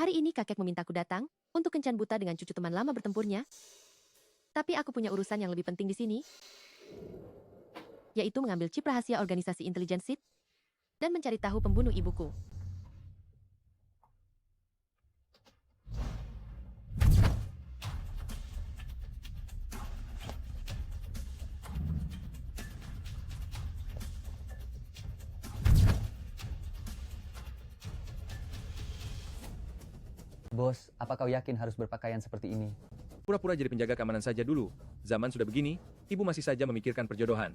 Hari ini kakek memintaku datang untuk kencan buta dengan cucu teman lama bertempurnya. Tapi aku punya urusan yang lebih penting di sini, yaitu mengambil chip rahasia organisasi intelijen SID dan mencari tahu pembunuh ibuku. Bos, apa kau yakin harus berpakaian seperti ini? Pura-pura jadi penjaga keamanan saja dulu. Zaman sudah begini, ibu masih saja memikirkan perjodohan.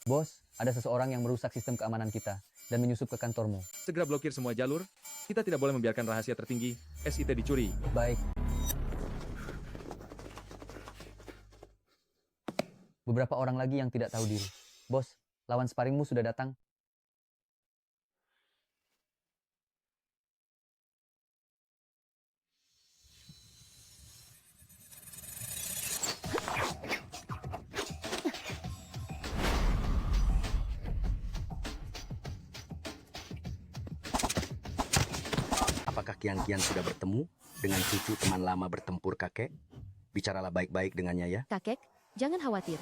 Bos, ada seseorang yang merusak sistem keamanan kita dan menyusup ke kantormu. Segera blokir semua jalur. Kita tidak boleh membiarkan rahasia tertinggi, SIT dicuri. Baik. Beberapa orang lagi yang tidak tahu diri. Bos, lawan sparingmu sudah datang. Apakah Kian-Kian sudah bertemu dengan cucu teman lama bertempur kakek? Bicaralah baik-baik dengannya ya. Kakek, jangan khawatir.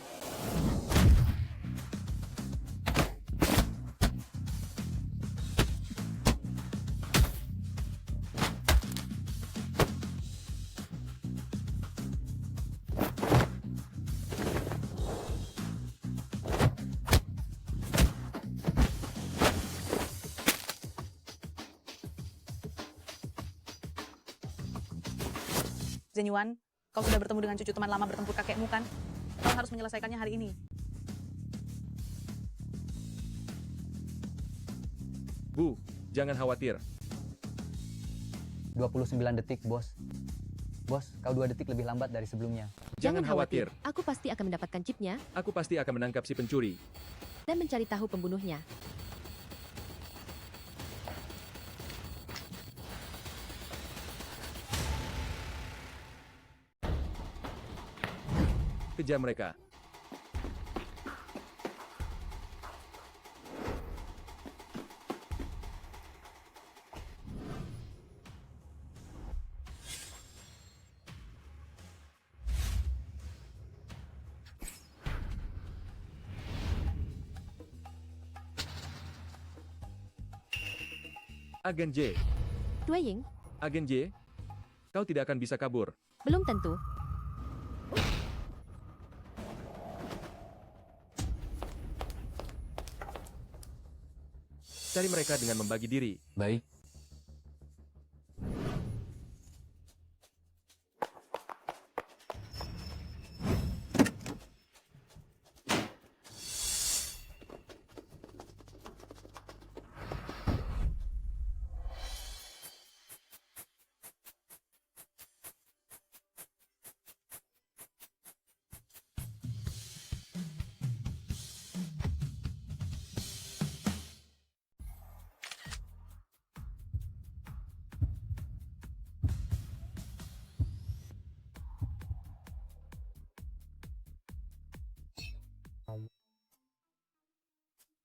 Zhen Yuan, kau sudah bertemu dengan cucu teman lama bertempur kakekmu kan? Kau harus menyelesaikannya hari ini. Bu, jangan khawatir. 29 detik, bos. Bos, kau 2 detik lebih lambat dari sebelumnya. Jangan khawatir. Aku pasti akan mendapatkan chipnya Aku pasti akan menangkap si pencuri. dan mencari tahu pembunuhnya. Kejar mereka. Agen J. Dwaying, Agen J, kau tidak akan bisa kabur. belum tentu. Cari mereka dengan membagi diri. Baik.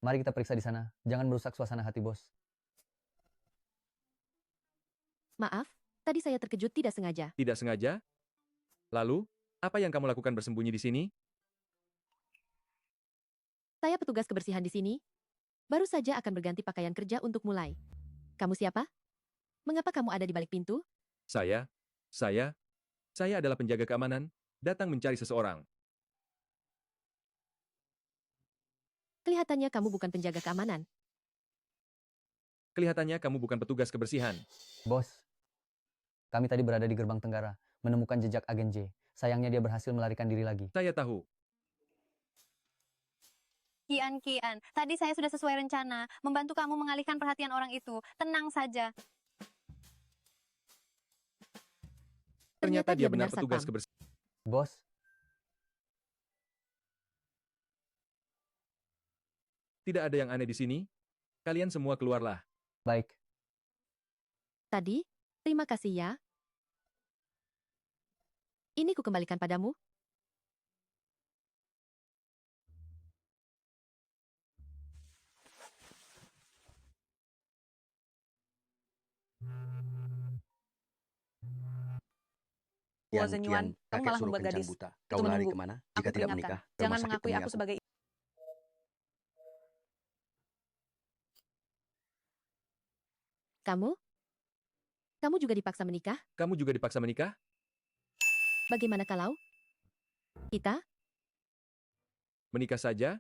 Mari kita periksa di sana. Jangan merusak suasana hati, bos. Maaf, tadi saya terkejut tidak sengaja. Tidak sengaja? Lalu, apa yang kamu lakukan bersembunyi di sini? Saya petugas kebersihan di sini. Baru saja akan berganti pakaian kerja untuk mulai. Kamu siapa? Mengapa kamu ada di balik pintu? Saya adalah penjaga keamanan, datang mencari seseorang. Kelihatannya kamu bukan penjaga keamanan. Kelihatannya kamu bukan petugas kebersihan. Bos, kami tadi berada di gerbang Tenggara, menemukan jejak agen J. Sayangnya dia berhasil melarikan diri lagi. Saya tahu. Kian, tadi saya sudah sesuai rencana, membantu kamu mengalihkan perhatian orang itu. Tenang saja. Ternyata dia benar Satpam. petugas kebersihan. Bos, Tidak ada yang aneh di sini. Kalian semua keluarlah. baik. Tadi, terima kasih ya. Ini ku kembalikan padamu. Huo Zenyuan, kamu kakek malah suruh membuat kencan gadis buta. itu Kau lari menunggu. kemana Aku jika tidak peringatkan, menikah? Ke jangan rumah sakit mengakui aku pemiaku. sebagai Kamu? Kamu juga dipaksa menikah? Kamu juga dipaksa menikah? Bagaimana kalau kita? Menikah saja?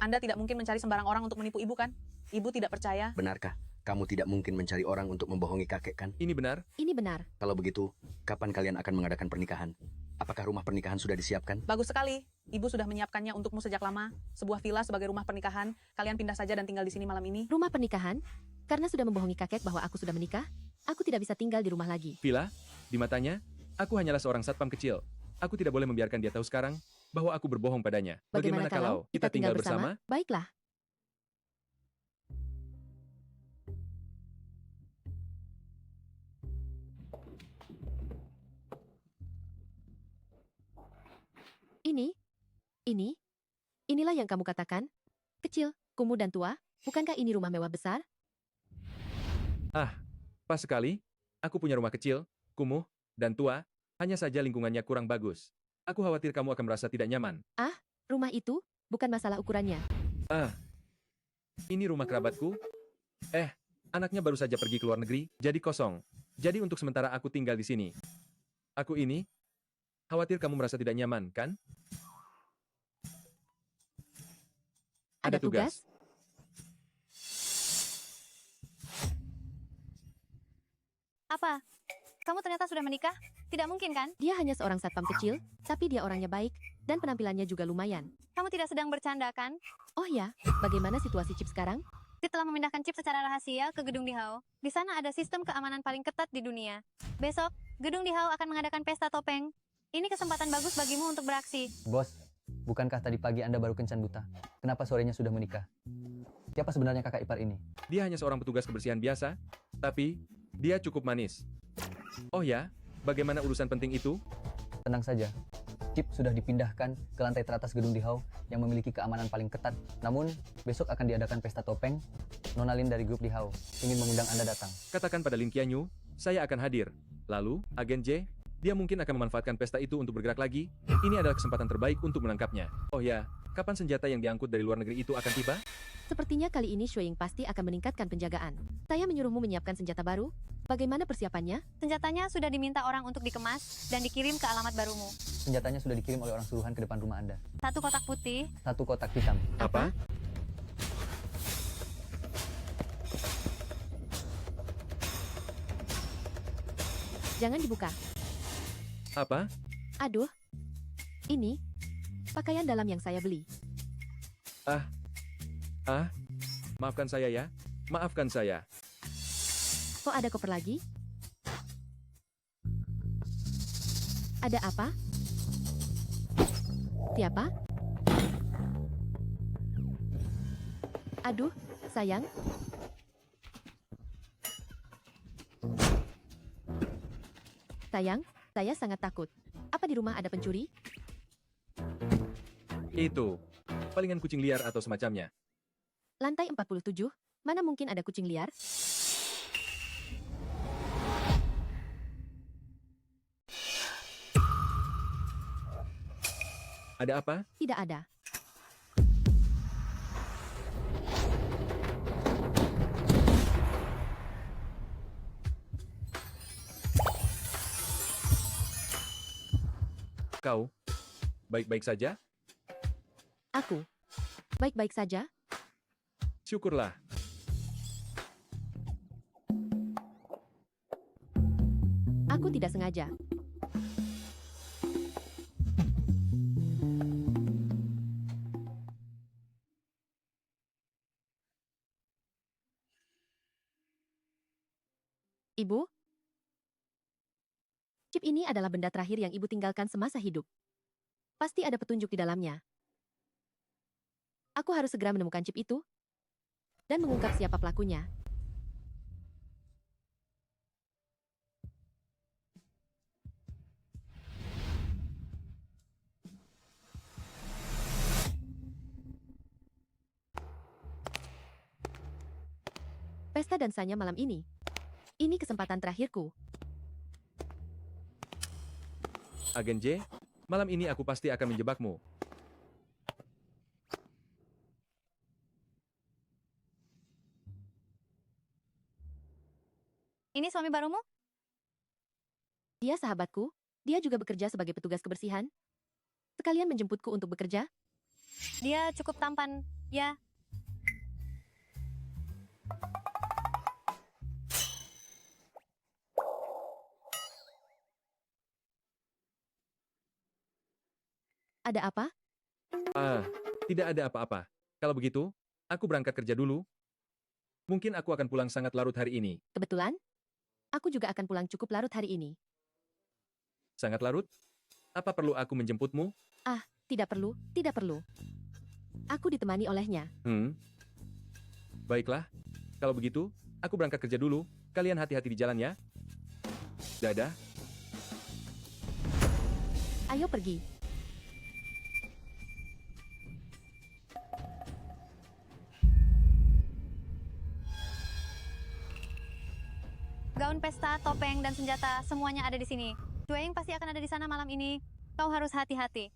Anda tidak mungkin mencari sembarang orang untuk menipu ibu kan? Ibu tidak percaya. Benarkah? Kamu tidak mungkin mencari orang untuk membohongi kakek kan? Ini benar? Ini benar. Kalau begitu, kapan kalian akan mengadakan pernikahan? Apakah rumah pernikahan sudah disiapkan? Bagus sekali. Ibu sudah menyiapkannya untukmu sejak lama. Sebuah villa sebagai rumah pernikahan. Kalian pindah saja dan tinggal di sini malam ini. Rumah pernikahan? Karena sudah membohongi kakek bahwa aku sudah menikah, aku tidak bisa tinggal di rumah lagi. Villa? Di matanya, aku hanyalah seorang satpam kecil. Aku tidak boleh membiarkan dia tahu sekarang bahwa aku berbohong padanya. Bagaimana kalau kita tinggal bersama? Baiklah. Inilah yang kamu katakan? Kecil, kumuh dan tua, bukankah ini rumah mewah besar? Pas sekali, aku punya rumah kecil, kumuh, dan tua, hanya saja lingkungannya kurang bagus. Aku khawatir kamu akan merasa tidak nyaman. Rumah itu bukan masalah ukurannya. Ini rumah kerabatku. Anaknya baru saja pergi ke luar negeri, jadi kosong. Jadi untuk sementara aku tinggal di sini. Aku ini, khawatir kamu merasa tidak nyaman, kan? Ada tugas. Apa? Kamu ternyata sudah menikah? Tidak mungkin kan? Dia hanya seorang satpam kecil, tapi dia orangnya baik, dan penampilannya juga lumayan. Kamu tidak sedang bercanda kan? Oh ya, bagaimana situasi Chip sekarang? Chip telah memindahkan Chip secara rahasia ke gedung Dihao. Di sana ada sistem keamanan paling ketat di dunia. Besok, gedung Dihao akan mengadakan pesta topeng. Ini kesempatan bagus bagimu untuk beraksi. Bos, bukankah tadi pagi Anda baru kencan buta? Kenapa sorenya sudah menikah? Siapa sebenarnya kakak ipar ini? Dia hanya seorang petugas kebersihan biasa, tapi dia cukup manis. Oh ya, bagaimana urusan penting itu? Tenang saja. Chip sudah dipindahkan ke lantai teratas gedung Dihao yang memiliki keamanan paling ketat. Namun, besok akan diadakan pesta topeng. Nona Lin dari grup Dihao ingin mengundang Anda datang. Katakan pada Lin Qianyu, saya akan hadir. Lalu, agen J, dia mungkin akan memanfaatkan pesta itu untuk bergerak lagi. Ini adalah kesempatan terbaik untuk menangkapnya. Oh ya, kapan senjata yang diangkut dari luar negeri itu akan tiba? Sepertinya kali ini Shueying pasti akan meningkatkan penjagaan. Saya menyuruhmu menyiapkan senjata baru. Bagaimana persiapannya? Senjatanya sudah diminta orang untuk dikemas dan dikirim ke alamat barumu. Senjatanya sudah dikirim oleh orang suruhan ke depan rumah Anda. 1 kotak putih, 1 kotak hitam. Apa? Jangan dibuka. Apa? Aduh. Ini pakaian dalam yang saya beli. Maafkan saya ya. Maafkan saya. Kok ada koper lagi? Ada apa? Siapa? Aduh, sayang. Sayang, saya sangat takut. Apa di rumah ada pencuri? Itu. Palingan kucing liar atau semacamnya. Lantai 47, mana mungkin ada kucing liar? Ada apa? Tidak ada. Kau? Baik-baik saja? Aku. Baik-baik saja. Syukurlah. Aku tidak sengaja. Ibu? Chip ini adalah benda terakhir yang ibu tinggalkan semasa hidup. Pasti ada petunjuk di dalamnya. Aku harus segera menemukan chip itu dan mengungkap siapa pelakunya. Pesta dansanya malam ini. Ini kesempatan terakhirku. Agen J, malam ini aku pasti akan menjebakmu. Ini suami barumu? Dia sahabatku, dia juga bekerja sebagai petugas kebersihan. Sekalian menjemputku untuk bekerja. Dia cukup tampan, ya. Ada apa? Ah, tidak ada apa-apa. Kalau begitu, aku berangkat kerja dulu. Mungkin aku akan pulang sangat larut hari ini. Kebetulan, aku juga akan pulang cukup larut hari ini. Sangat larut? Apa perlu aku menjemputmu? Tidak perlu, tidak perlu. Aku ditemani olehnya. Baiklah. Kalau begitu, aku berangkat kerja dulu. Kalian hati-hati di jalan ya. Dadah. Ayo pergi. Gaun pesta, topeng, dan senjata semuanya ada di sini. Dwayne pasti akan ada di sana malam ini. Kau harus hati-hati.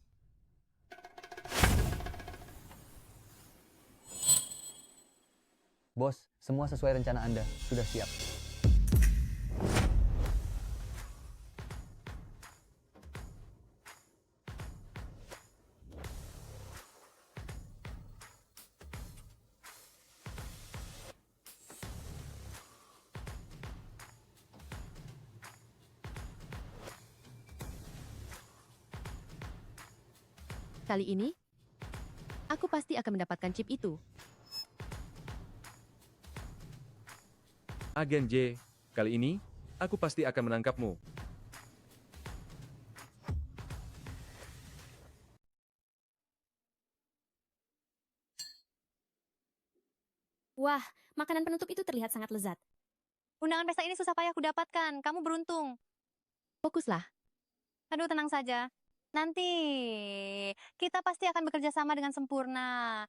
Bos, semua sesuai rencana Anda. Sudah siap. Kali ini, aku pasti akan mendapatkan chip itu. Agen J, kali ini, aku pasti akan menangkapmu. Wah, makanan penutup itu terlihat sangat lezat. Undangan pesta ini susah payah aku dapatkan. Kamu beruntung. Fokuslah. Aduh, tenang saja. Nanti kita pasti akan bekerja sama dengan sempurna.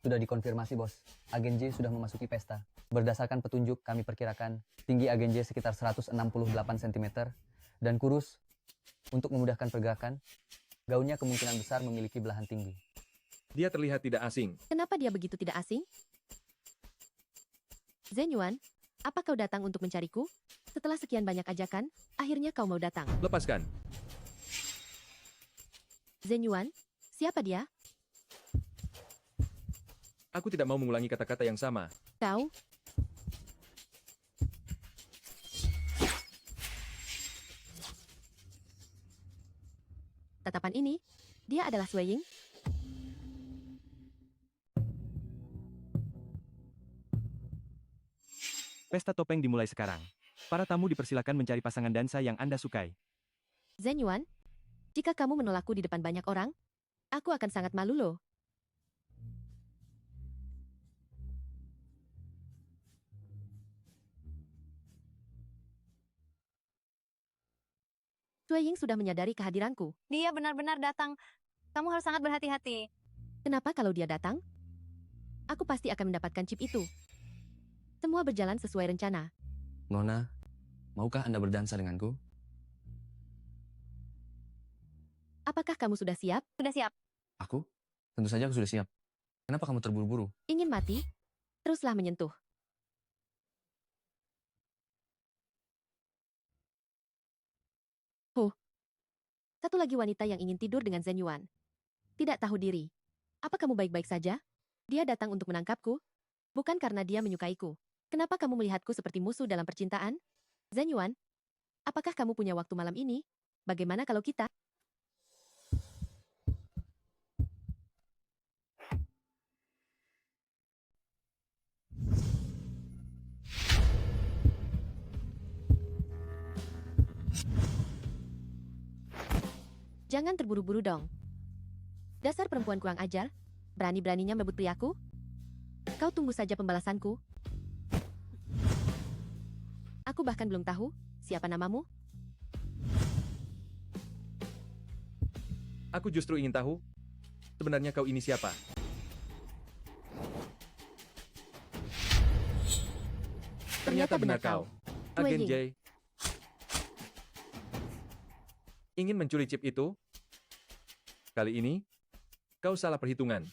Sudah dikonfirmasi, Bos. Agen J sudah memasuki pesta. Berdasarkan petunjuk, kami perkirakan tinggi Agen J sekitar 168 cm dan kurus. Untuk memudahkan pergerakan, gaunnya kemungkinan besar memiliki belahan tinggi. Dia terlihat tidak asing. Kenapa dia begitu tidak asing? Zenyuan, apa kau datang untuk mencariku? Setelah sekian banyak ajakan, akhirnya kau mau datang. Lepaskan. Zenyuan, siapa dia? Aku tidak mau mengulangi kata-kata yang sama. Kau? Tatapan ini, dia adalah Swaying. Pesta topeng dimulai sekarang. Para tamu dipersilakan mencari pasangan dansa yang Anda sukai. Zenyuan, jika kamu menolakku di depan banyak orang, aku akan sangat malu loh. Swaying sudah menyadari kehadiranku. Dia benar-benar datang. Kamu harus sangat berhati-hati. Kenapa kalau dia datang? Aku pasti akan mendapatkan chip itu. Semua berjalan sesuai rencana. Nona, maukah Anda berdansa denganku? Apakah kamu sudah siap? Sudah siap. Aku? Tentu saja aku sudah siap. Kenapa kamu terburu-buru? Ingin mati? Teruslah menyentuh. Satu lagi wanita yang ingin tidur dengan Zenyuan. Tidak tahu diri. Apa kamu baik-baik saja? Dia datang untuk menangkapku? Bukan karena dia menyukaiku. Kenapa kamu melihatku seperti musuh dalam percintaan? Zenyuan, apakah kamu punya waktu malam ini? Bagaimana kalau kita? Jangan terburu-buru dong. Dasar perempuan kurang ajar, berani-beraninya merebut priaku? Kau tunggu saja pembalasanku. Aku bahkan belum tahu siapa namamu. Aku justru ingin tahu, Sebenarnya kau ini siapa? Ternyata benar kau. Agen Wei Ying. J. Ingin mencuri chip itu? Kali ini, kau salah perhitungan.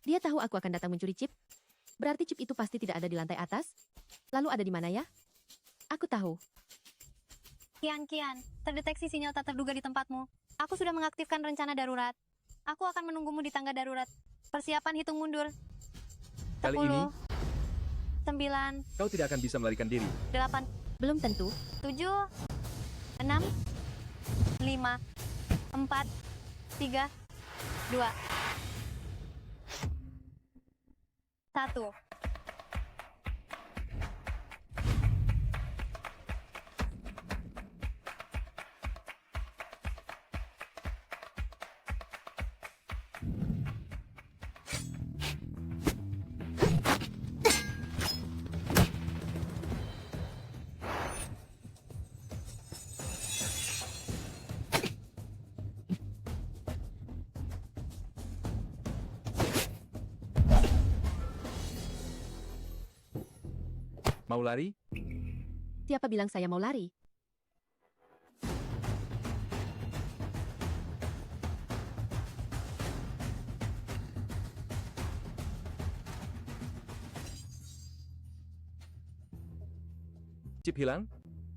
Dia tahu aku akan datang mencuri chip. Berarti chip itu pasti tidak ada di lantai atas. Lalu ada di mana ya? Aku tahu. Kian, terdeteksi sinyal tak terduga di tempatmu. Aku sudah mengaktifkan rencana darurat. Aku akan menunggumu di tangga darurat. Persiapan hitung mundur. Kali ini, 9, kau tidak akan bisa melarikan diri. 8, Belum tentu. 7, 6, 5, 4, 3, 2, 1. Mau lari? Siapa bilang saya mau lari? Chip hilang?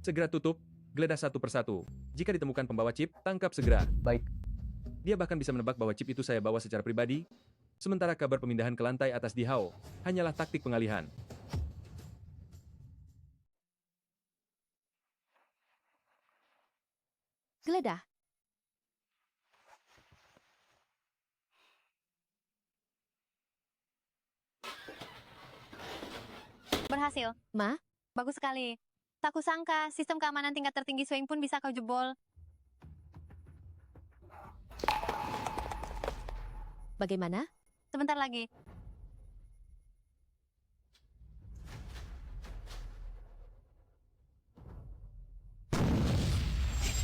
Segera tutup, geledah satu persatu. Jika ditemukan pembawa chip, tangkap segera. Baik, Dia bahkan bisa menebak bahwa chip itu saya bawa secara pribadi, sementara kabar pemindahan ke lantai atas di Hao hanyalah taktik pengalihan. Geledah. Berhasil. Ma, Bagus sekali. Tak kusangka, sistem keamanan tingkat tertinggi Swing pun bisa kau jebol. bagaimana? Sebentar lagi.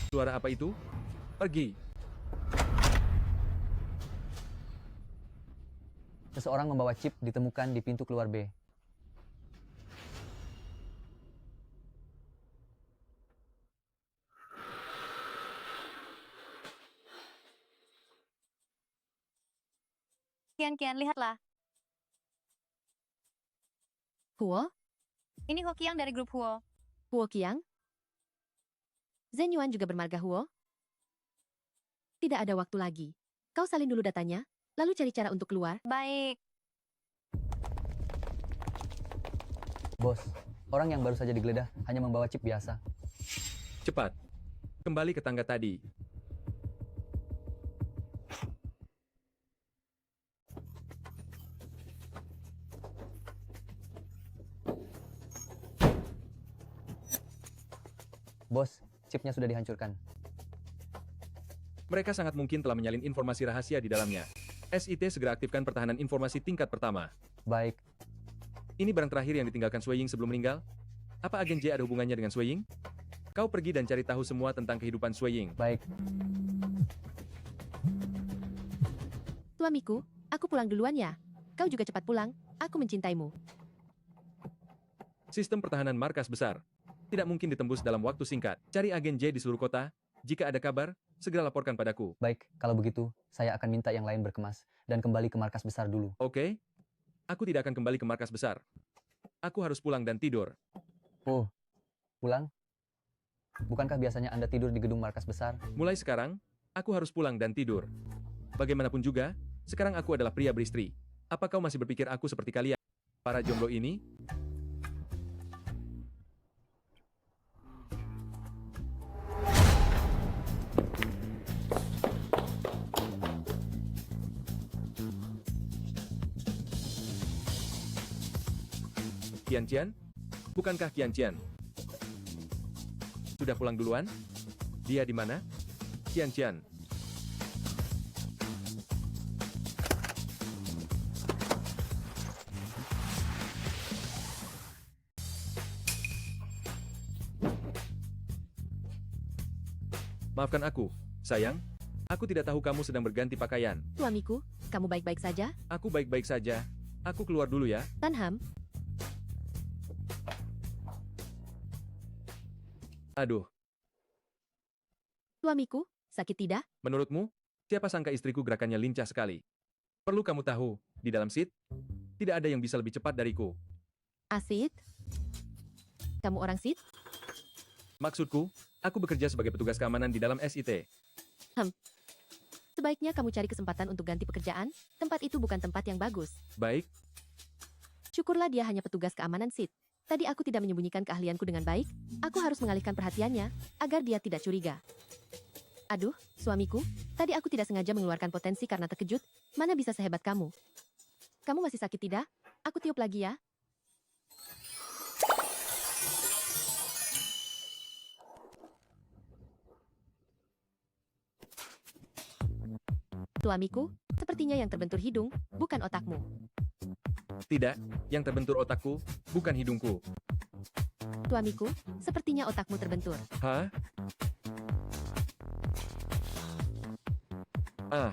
Suara apa itu? Pergi. seseorang membawa chip ditemukan di pintu keluar B. Kian, lihatlah. Huo? Ini Ho Qiang dari grup Huo. Huo Qiang? Zhen Yuan juga bermarga Huo? Tidak ada waktu lagi. Kau salin dulu datanya, lalu cari cara untuk keluar. Baik. Bos, orang yang baru saja digeledah hanya membawa chip biasa. Cepat. Kembali ke tangga tadi. Bos, chipnya sudah dihancurkan. Mereka sangat mungkin telah menyalin informasi rahasia di dalamnya. SIT segera aktifkan pertahanan informasi tingkat pertama. Baik, Ini barang terakhir yang ditinggalkan Sui Ying sebelum meninggal? Apa agen J ada hubungannya dengan Sui Ying? Kau pergi dan cari tahu semua tentang kehidupan Sui Ying. baik. Suamiku, aku pulang duluan ya. Kau juga cepat pulang, aku mencintaimu. Sistem pertahanan markas besar. Tidak mungkin ditembus dalam waktu singkat. Cari agen J di seluruh kota. Jika ada kabar, segera laporkan padaku. Baik, kalau begitu, saya akan minta yang lain berkemas dan kembali ke markas besar dulu. Oke? Aku tidak akan kembali ke markas besar. Aku harus pulang dan tidur. Oh, pulang? Bukankah biasanya Anda tidur di gedung markas besar? Mulai sekarang, aku harus pulang dan tidur. Bagaimanapun juga, sekarang aku adalah pria beristri. Apa kau masih berpikir aku seperti kalian? Para jomblo ini? Qian? Bukankah Qian? Sudah pulang duluan? Dia di mana? Qian. Maafkan aku, sayang. Aku tidak tahu kamu sedang berganti pakaian. Suamiku, kamu baik-baik saja? Aku baik-baik saja. Aku keluar dulu ya. Tan Ham, Aduh, suamiku, sakit tidak? menurutmu, siapa sangka istriku gerakannya lincah sekali? Perlu kamu tahu, di dalam SIT, tidak ada yang bisa lebih cepat dariku. Asid? Kamu orang Sid? Maksudku, aku bekerja sebagai petugas keamanan di dalam SIT. Sebaiknya kamu cari kesempatan untuk ganti pekerjaan, tempat itu bukan tempat yang bagus. Baik, Syukurlah dia hanya petugas keamanan Sid. Tadi aku tidak menyembunyikan keahlianku dengan baik, aku harus mengalihkan perhatiannya, agar dia tidak curiga. Aduh, suamiku, tadi aku tidak sengaja mengeluarkan potensi karena terkejut, mana bisa sehebat kamu. Kamu masih sakit tidak? Aku tiup lagi ya. Suamiku, sepertinya yang terbentur hidung, bukan otakmu. tidak, yang terbentur otakku, bukan hidungku. Suamiku, sepertinya otakmu terbentur. Hah? Ah,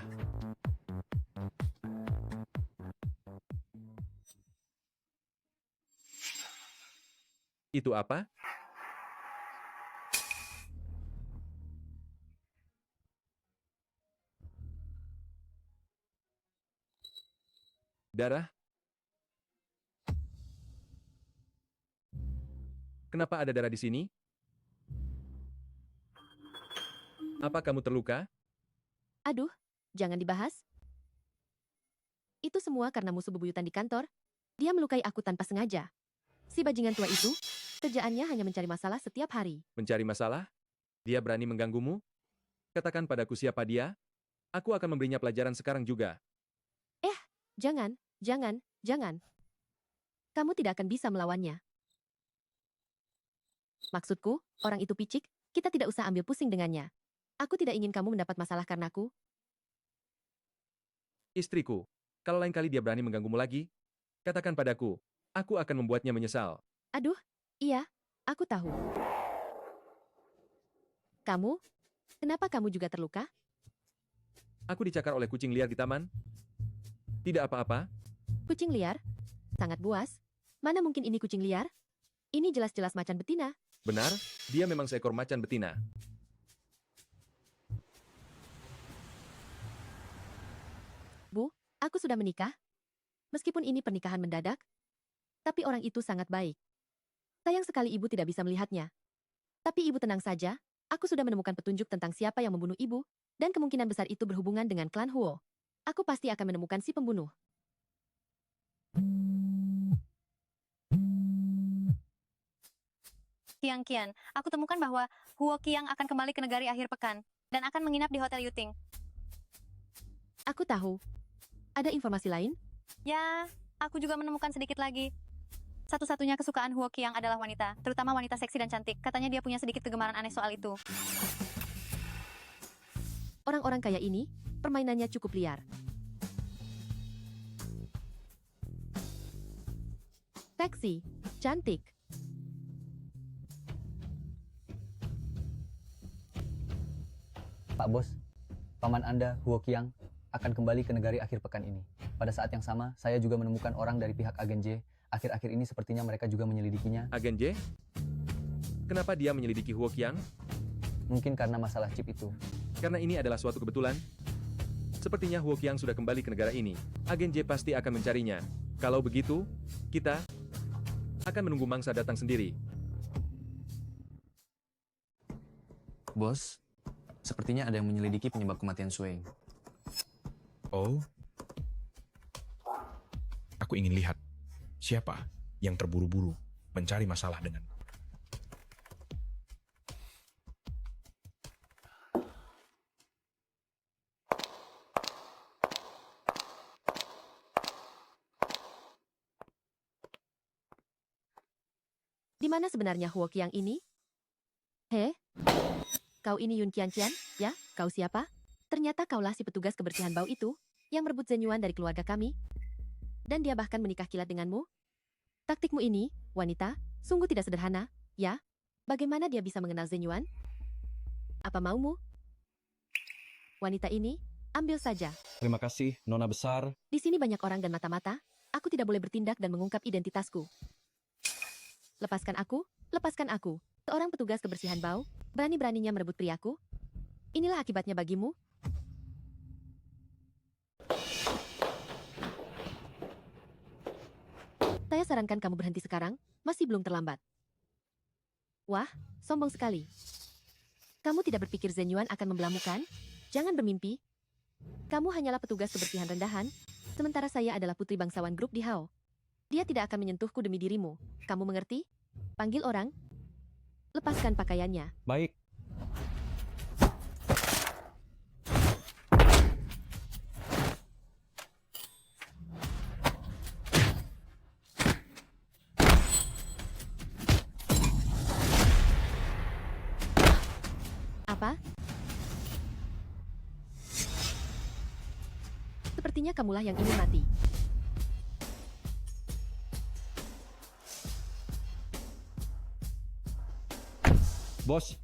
itu apa? Darah? Kenapa ada darah di sini? Apa kamu terluka? Aduh, jangan dibahas. Itu semua karena musuh bebuyutan di kantor. Dia melukai aku tanpa sengaja. Si bajingan tua itu, kerjaannya hanya mencari masalah setiap hari. Mencari masalah? Dia berani mengganggumu? Katakan padaku siapa dia? Aku akan memberinya pelajaran sekarang juga. Jangan, jangan. Kamu tidak akan bisa melawannya. Maksudku, orang itu picik, kita tidak usah ambil pusing dengannya. Aku tidak ingin kamu mendapat masalah karenaku. Istriku, kalau lain kali dia berani mengganggumu lagi, katakan padaku. Aku akan membuatnya menyesal. Aduh, iya, aku tahu. Kamu? Kenapa kamu juga terluka? Aku dicakar oleh kucing liar di taman. Tidak apa-apa. Kucing liar? Sangat buas. Mana mungkin ini kucing liar? Ini jelas-jelas macan betina. Benar, dia memang seekor macan betina. Bu, aku sudah menikah. Meskipun ini pernikahan mendadak, tapi orang itu sangat baik. Sayang sekali ibu tidak bisa melihatnya. Tapi ibu tenang saja, aku sudah menemukan petunjuk tentang siapa yang membunuh ibu, dan kemungkinan besar itu berhubungan dengan klan Huo. Aku pasti akan menemukan si pembunuh. Kian, aku temukan bahwa Huo Qiang akan kembali ke negari akhir pekan dan akan menginap di Hotel Yuting. Aku tahu. Ada informasi lain? Ya, aku juga menemukan sedikit lagi. Satu-satunya kesukaan Huo Qiang adalah wanita, terutama wanita seksi dan cantik. Katanya dia punya sedikit kegemaran aneh soal itu. Orang-orang kaya ini, permainannya cukup liar. Seksi, cantik. Pak Bos, paman Anda, Huo Qiang, akan kembali ke negari akhir pekan ini. Pada saat yang sama, saya juga menemukan orang dari pihak agen J. Akhir-akhir ini sepertinya mereka juga menyelidikinya. Agen J? Kenapa dia menyelidiki Huo Qiang? Mungkin karena masalah chip itu. Karena ini adalah suatu kebetulan. Sepertinya Huo Qiang sudah kembali ke negara ini. Agen J pasti akan mencarinya. Kalau begitu, kita akan menunggu mangsa datang sendiri. Bos, sepertinya ada yang menyelidiki penyebab kematian Sui. Oh, aku ingin lihat siapa yang terburu-buru mencari masalah dengan. Di mana sebenarnya Huo Qiang ini? Kau ini Yun Qianqian, ya? Kau siapa? Ternyata kaulah si petugas kebersihan bau itu, yang merebut Zenyuan dari keluarga kami. Dan dia bahkan menikah kilat denganmu? Taktikmu ini, wanita, sungguh tidak sederhana, ya? Bagaimana dia bisa mengenal Zenyuan? Apa maumu? Wanita ini, Ambil saja. Terima kasih, Nona Besar. Di sini banyak orang dan mata-mata. Aku tidak boleh bertindak dan mengungkap identitasku. Lepaskan aku, lepaskan aku. Seorang petugas kebersihan bau, berani-beraninya merebut priaku. Inilah akibatnya bagimu. Saya sarankan kamu berhenti sekarang, masih belum terlambat. Wah, sombong sekali. Kamu tidak berpikir Zhen Yuan akan membelamukan? Jangan bermimpi. Kamu hanyalah petugas kebersihan rendahan, sementara saya adalah putri bangsawan grup di Hao. Dia tidak akan menyentuhku demi dirimu. Kamu mengerti? Panggil orang. Lepaskan pakaiannya. Baik. Apa? Sepertinya kamulah yang ingin mati. Bos,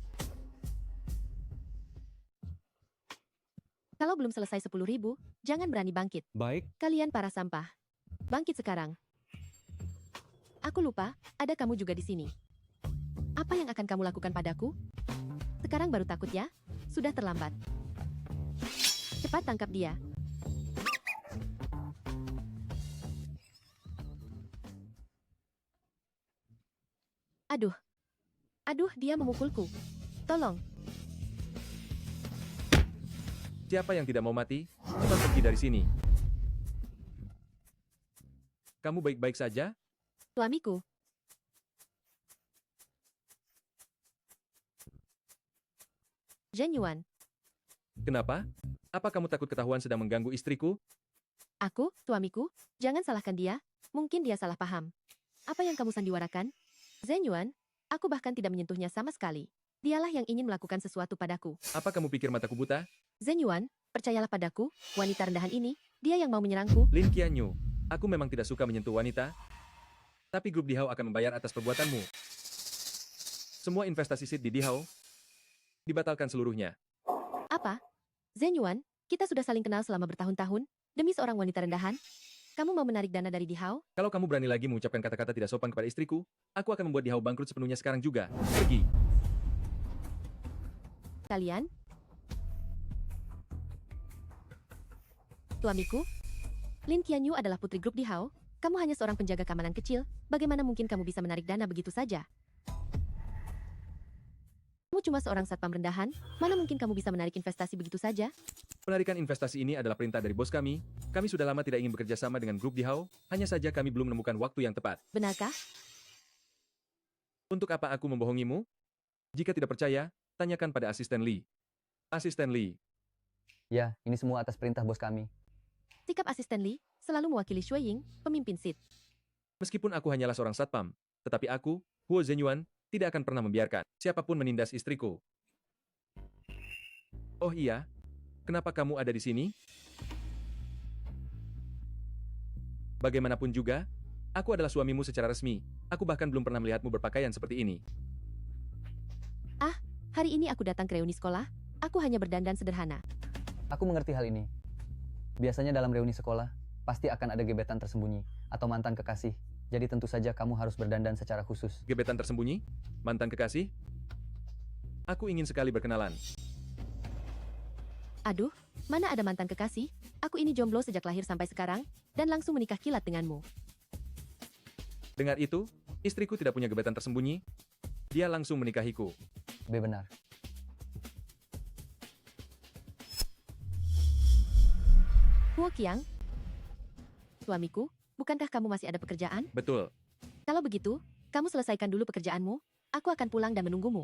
Kalau belum selesai 10.000, jangan berani bangkit. baik. Kalian para sampah. Bangkit sekarang. Aku lupa, ada kamu juga di sini. Apa yang akan kamu lakukan padaku? Sekarang baru takut ya? Sudah terlambat. Cepat tangkap dia. Aduh. Aduh, dia memukulku. Tolong. Siapa yang tidak mau mati? Cepat pergi dari sini. Kamu baik-baik saja? Suamiku. Zhen Yuan. Kenapa? Apa kamu takut ketahuan sedang mengganggu istriku? Aku, suamiku, jangan salahkan dia. Mungkin dia salah paham. Apa yang kamu sandiwarakan? Zhen Yuan, aku bahkan tidak menyentuhnya sama sekali. Dialah yang ingin melakukan sesuatu padaku. Apa kamu pikir mataku buta? Zhen Yuan, percayalah padaku, wanita rendahan ini, dia yang mau menyerangku. Lin Qianyu, aku memang tidak suka menyentuh wanita. Tapi grup Dihao akan membayar atas perbuatanmu. Semua investasi seed di Dihao dibatalkan seluruhnya. Apa? Zhen Yuan, kita sudah saling kenal selama bertahun-tahun, demi seorang wanita rendahan. Kamu mau menarik dana dari Dihao? Kalau kamu berani lagi mengucapkan kata-kata tidak sopan kepada istriku, aku akan membuat Dihao bangkrut sepenuhnya sekarang juga. Pergi. Kalian? Suamiku? Lin Qianyu adalah putri grup Dihao. Kamu hanya seorang penjaga keamanan kecil. Bagaimana mungkin kamu bisa menarik dana begitu saja? Kamu cuma seorang satpam rendahan. Mana mungkin kamu bisa menarik investasi begitu saja? Penarikan investasi ini adalah perintah dari bos kami. Kami sudah lama tidak ingin bekerja sama dengan grup Dihao, hanya saja kami belum menemukan waktu yang tepat. Benarkah? Untuk apa aku membohongimu? Jika tidak percaya, tanyakan pada asisten Lee. Asisten Lee, Ya, ini semua atas perintah bos kami. Sikap asisten Lee selalu mewakili Shui Ying, pemimpin SID. meskipun aku hanyalah seorang satpam, tetapi aku, Huo Zhenyuan, tidak akan pernah membiarkan siapapun menindas istriku. Oh iya, kenapa kamu ada di sini? Bagaimanapun juga, aku adalah suamimu secara resmi. Aku bahkan belum pernah melihatmu berpakaian seperti ini. Hari ini aku datang ke reuni sekolah. Aku hanya berdandan sederhana. Aku mengerti hal ini. Biasanya dalam reuni sekolah, pasti akan ada gebetan tersembunyi atau mantan kekasih. Jadi tentu saja kamu harus berdandan secara khusus. Gebetan tersembunyi? Mantan kekasih? Aku ingin sekali berkenalan. Aduh, mana ada mantan kekasih? Aku ini jomblo sejak lahir sampai sekarang, dan langsung menikah kilat denganmu. Dengar itu, istriku tidak punya gebetan tersembunyi. Dia langsung menikahiku. Benar. Huo Qiang? Suamiku, bukankah kamu masih ada pekerjaan? Betul. Kalau begitu, kamu selesaikan dulu pekerjaanmu. Aku akan pulang dan menunggumu.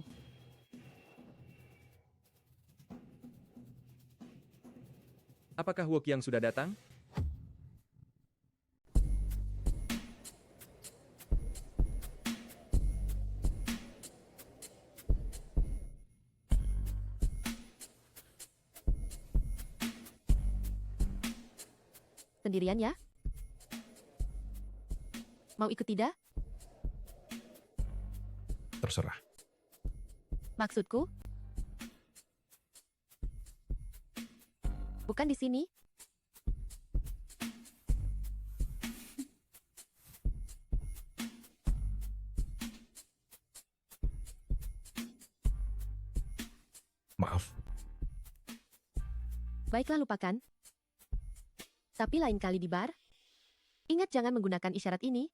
Apakah Huo Qiang sudah datang? Sendirian ya? Mau ikut tidak? Terserah. Maksudku? Bukan di sini. Maaf, Baiklah lupakan. Tapi lain kali di bar, ingat jangan menggunakan isyarat ini.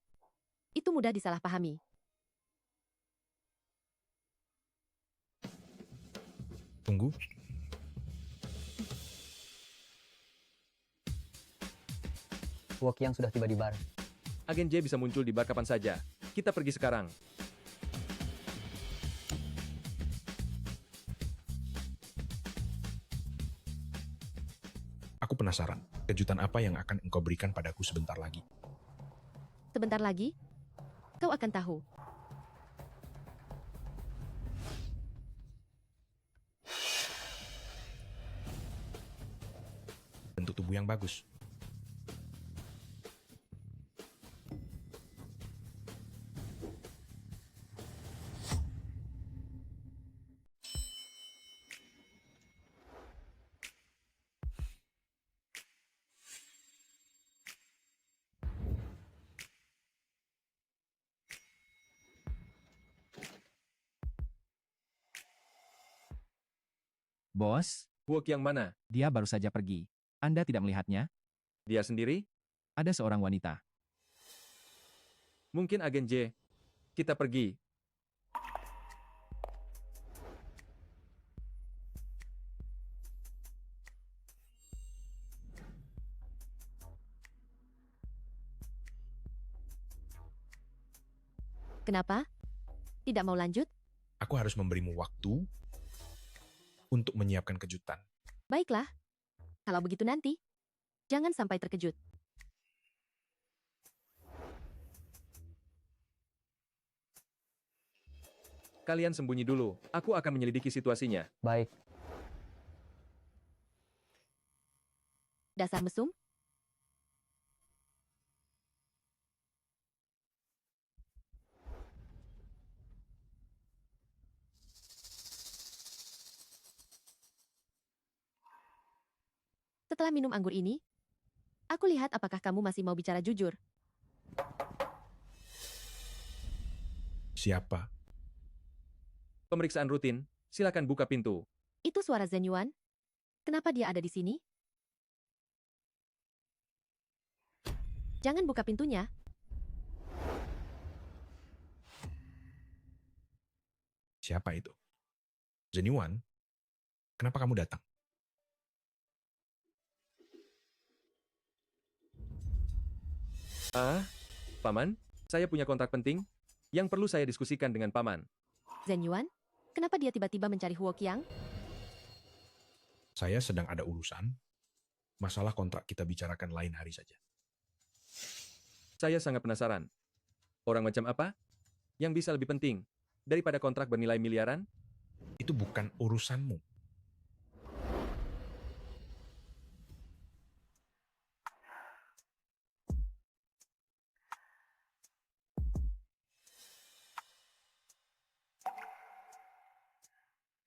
Itu mudah disalahpahami. tunggu. Huoqiang sudah tiba di bar. Agen J bisa muncul di bar kapan saja. Kita pergi sekarang. Aku penasaran, kejutan apa yang akan engkau berikan padaku sebentar lagi. Sebentar lagi, kau akan tahu. Bentuk tubuh yang bagus. Bos, Huoqiang mana? dia baru saja pergi. Anda tidak melihatnya? Dia sendiri? Ada seorang wanita. Mungkin Agen J. Kita pergi. Kenapa? Tidak mau lanjut? Aku harus memberimu waktu untuk menyiapkan kejutan. Baiklah. Kalau begitu nanti, jangan sampai terkejut. Kalian sembunyi dulu. Aku akan menyelidiki situasinya. Baik, Dasar mesum? Setelah minum anggur ini, aku lihat apakah kamu masih mau bicara jujur. Siapa? Pemeriksaan rutin. Silakan buka pintu. Itu suara Zhen Yuan? Kenapa dia ada di sini? Jangan buka pintunya. Siapa itu? Zhenyuan? Kenapa kamu datang? Paman, saya punya kontrak penting yang perlu saya diskusikan dengan Paman. Zhen Yuan? Kenapa dia tiba-tiba mencari Huoqiang? Saya sedang ada urusan. Masalah kontrak kita bicarakan lain hari saja. Saya sangat penasaran. Orang macam apa yang bisa lebih penting daripada kontrak bernilai miliaran? Itu bukan urusanmu.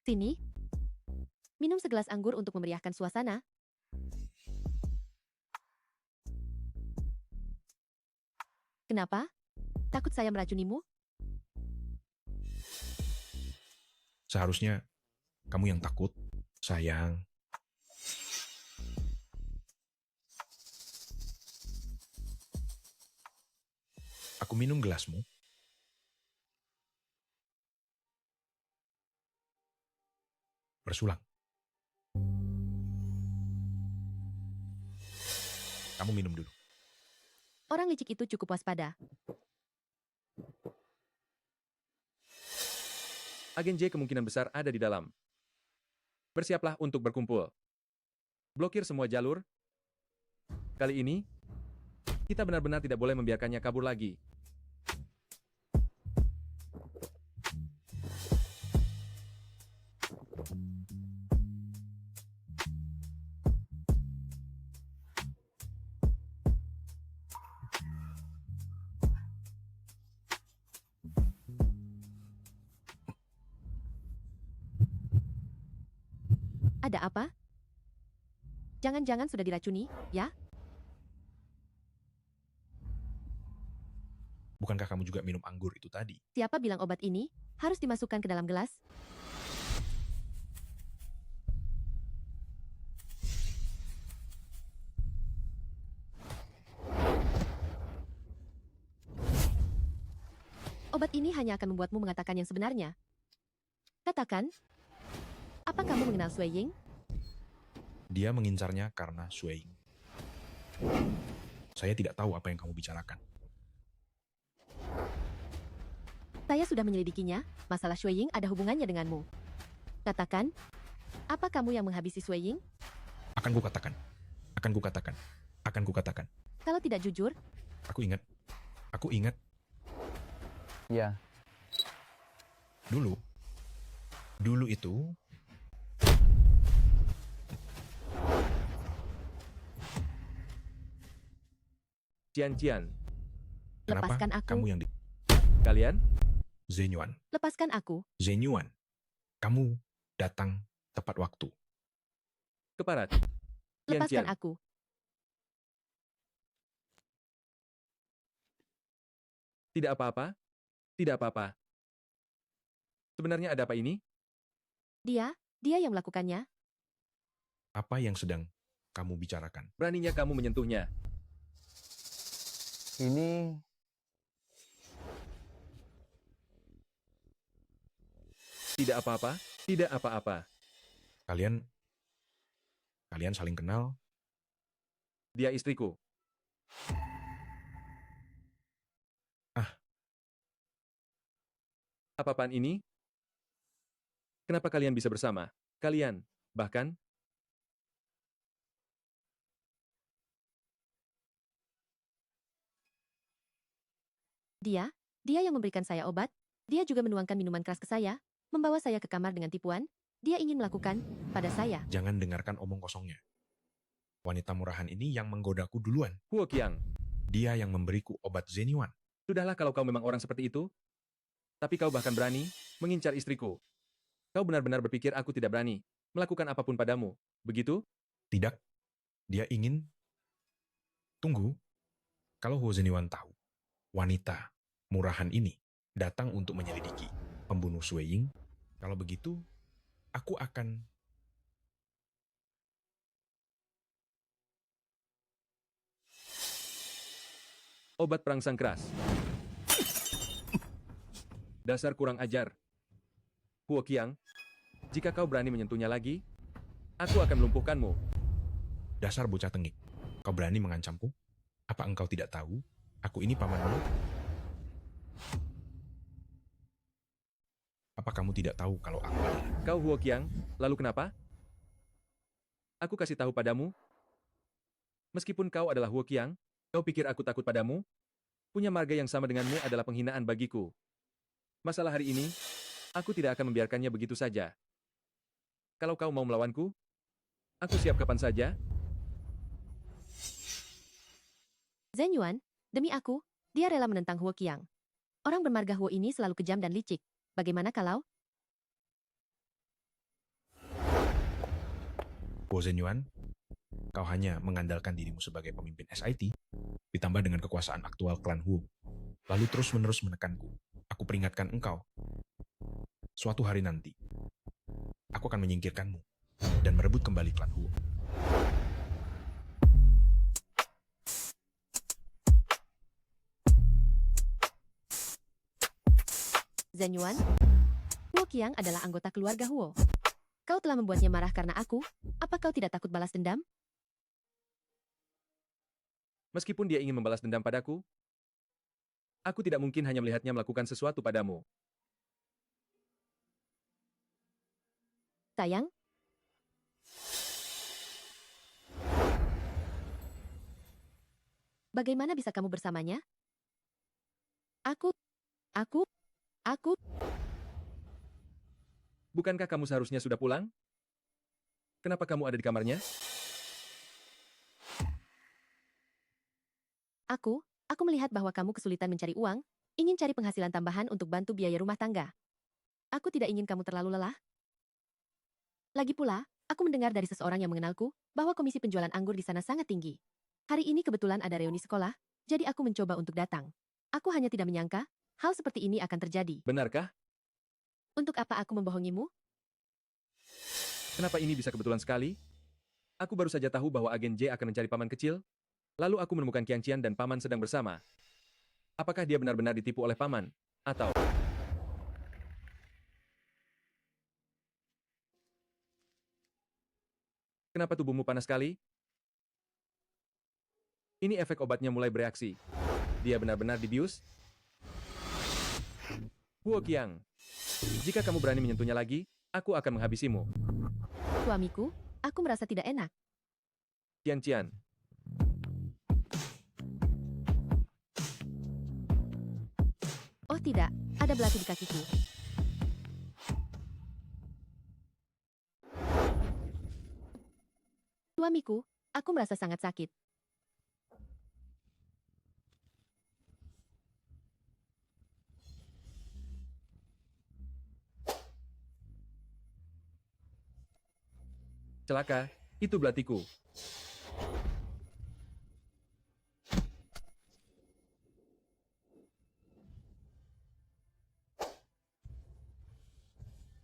Sini. Minum segelas anggur untuk memeriahkan suasana. Kenapa? Takut saya meracunimu? Seharusnya kamu yang takut, sayang. Aku minum gelasmu. Bersulang. Kamu minum dulu. Orang licik itu cukup waspada. Agen J kemungkinan besar ada di dalam. Bersiaplah untuk berkumpul. Blokir semua jalur. Kali ini, kita benar-benar tidak boleh membiarkannya kabur lagi. Ada apa? Jangan-jangan sudah diracuni, ya? Bukankah kamu juga minum anggur itu tadi? Siapa bilang obat ini harus dimasukkan ke dalam gelas? Obat ini hanya akan membuatmu mengatakan yang sebenarnya. Katakan, apa kamu mengenal Sui Ying? Dia mengincarnya karena Shueying. Saya tidak tahu apa yang kamu bicarakan. Saya sudah menyelidikinya, masalah Sui Ying ada hubungannya denganmu. Katakan, apa kamu yang menghabisi Sui Ying? Akan kukatakan. Akan kukatakan. Akan kukatakan. Kalau tidak jujur, Aku ingat. Aku ingat Ya, dulu. Dulu itu Cian-cian, kenapa lepaskan aku. kamu yang di kalian? Zenyuan. Lepaskan aku. Zenyuan. Kamu datang tepat waktu. Keparat. Lepaskan Cian-cian, aku. tidak apa-apa? Tidak apa-apa. Sebenarnya ada apa ini? Dia yang melakukannya. Apa yang sedang kamu bicarakan? Beraninya kamu menyentuhnya. ini Tidak apa-apa? Tidak apa-apa. Kalian saling kenal? Dia istriku. Apa-apaan ini? Kenapa kalian bisa bersama? Kalian, bahkan, Dia yang memberikan saya obat. Dia juga menuangkan minuman keras ke saya, membawa saya ke kamar dengan tipuan. Dia ingin melakukan pada saya. Jangan dengarkan omong kosongnya. Wanita murahan ini yang menggodaku duluan. Huo Qiang. Dia yang memberiku obat Zenyuan. Sudahlah kalau kau memang orang seperti itu. Tapi kau bahkan berani mengincar istriku. Kau benar-benar berpikir aku tidak berani melakukan apapun padamu. Begitu? Tidak. Dia ingin... Tunggu. Kalau Huo Zenyuan tahu, wanita murahan ini datang untuk menyelidiki pembunuh Shueying, kalau begitu, aku akan... Obat perangsang keras. Dasar kurang ajar. Huo Qiang, jika kau berani menyentuhnya lagi, aku akan melumpuhkanmu. Dasar bocah tengik. Kau berani mengancamku? Apa engkau tidak tahu? Aku ini pamanmu. Apa kamu tidak tahu kalau aku adalah... Kau Huo Qiang, lalu kenapa? Aku kasih tahu padamu. Meskipun kau adalah Huo Qiang, kau pikir aku takut padamu? Punya marga yang sama denganmu adalah penghinaan bagiku. Masalah hari ini, aku tidak akan membiarkannya begitu saja. Kalau kau mau melawanku, aku siap kapan saja. Zenyuan, demi aku, dia rela menentang Huo Qiang. Orang bermarga Huo ini selalu kejam dan licik. Bagaimana kalau? Huo Zenyuan, kau hanya mengandalkan dirimu sebagai pemimpin SIT, ditambah dengan kekuasaan aktual klan Huo, lalu terus-menerus menekanku. Aku peringatkan engkau. Suatu hari nanti, aku akan menyingkirkanmu dan merebut kembali klan Huo. Zenyuan, Huo Qiang adalah anggota keluarga Huo. Kau telah membuatnya marah karena aku. Apa kau tidak takut balas dendam? Meskipun dia ingin membalas dendam padaku, aku tidak mungkin hanya melihatnya melakukan sesuatu padamu. Sayang, bagaimana bisa kamu bersamanya? Aku. Bukankah kamu seharusnya sudah pulang? Kenapa kamu ada di kamarnya? Aku melihat bahwa kamu kesulitan mencari uang, ingin cari penghasilan tambahan untuk bantu biaya rumah tangga. Aku tidak ingin kamu terlalu lelah. Lagi pula, Aku mendengar dari seseorang yang mengenalku bahwa komisi penjualan anggur di sana sangat tinggi. Hari ini kebetulan ada reuni sekolah, jadi aku mencoba untuk datang. Aku hanya tidak menyangka hal seperti ini akan terjadi. Benarkah? Untuk apa aku membohongimu? Kenapa ini bisa kebetulan sekali? Aku baru saja tahu bahwa agen J akan mencari paman kecil. Lalu aku menemukan Qianqian dan paman sedang bersama. Apakah dia benar-benar ditipu oleh paman? Atau... Kenapa tubuhmu panas sekali? Ini efek obatnya mulai bereaksi. Dia benar-benar dibius? Huo Qiang, jika kamu berani menyentuhnya lagi, aku akan menghabisimu. Suamiku, aku merasa tidak enak. Qianqian. Oh tidak, ada belati di kakiku. Suamiku, aku merasa sangat sakit. Celaka, itu belatiku.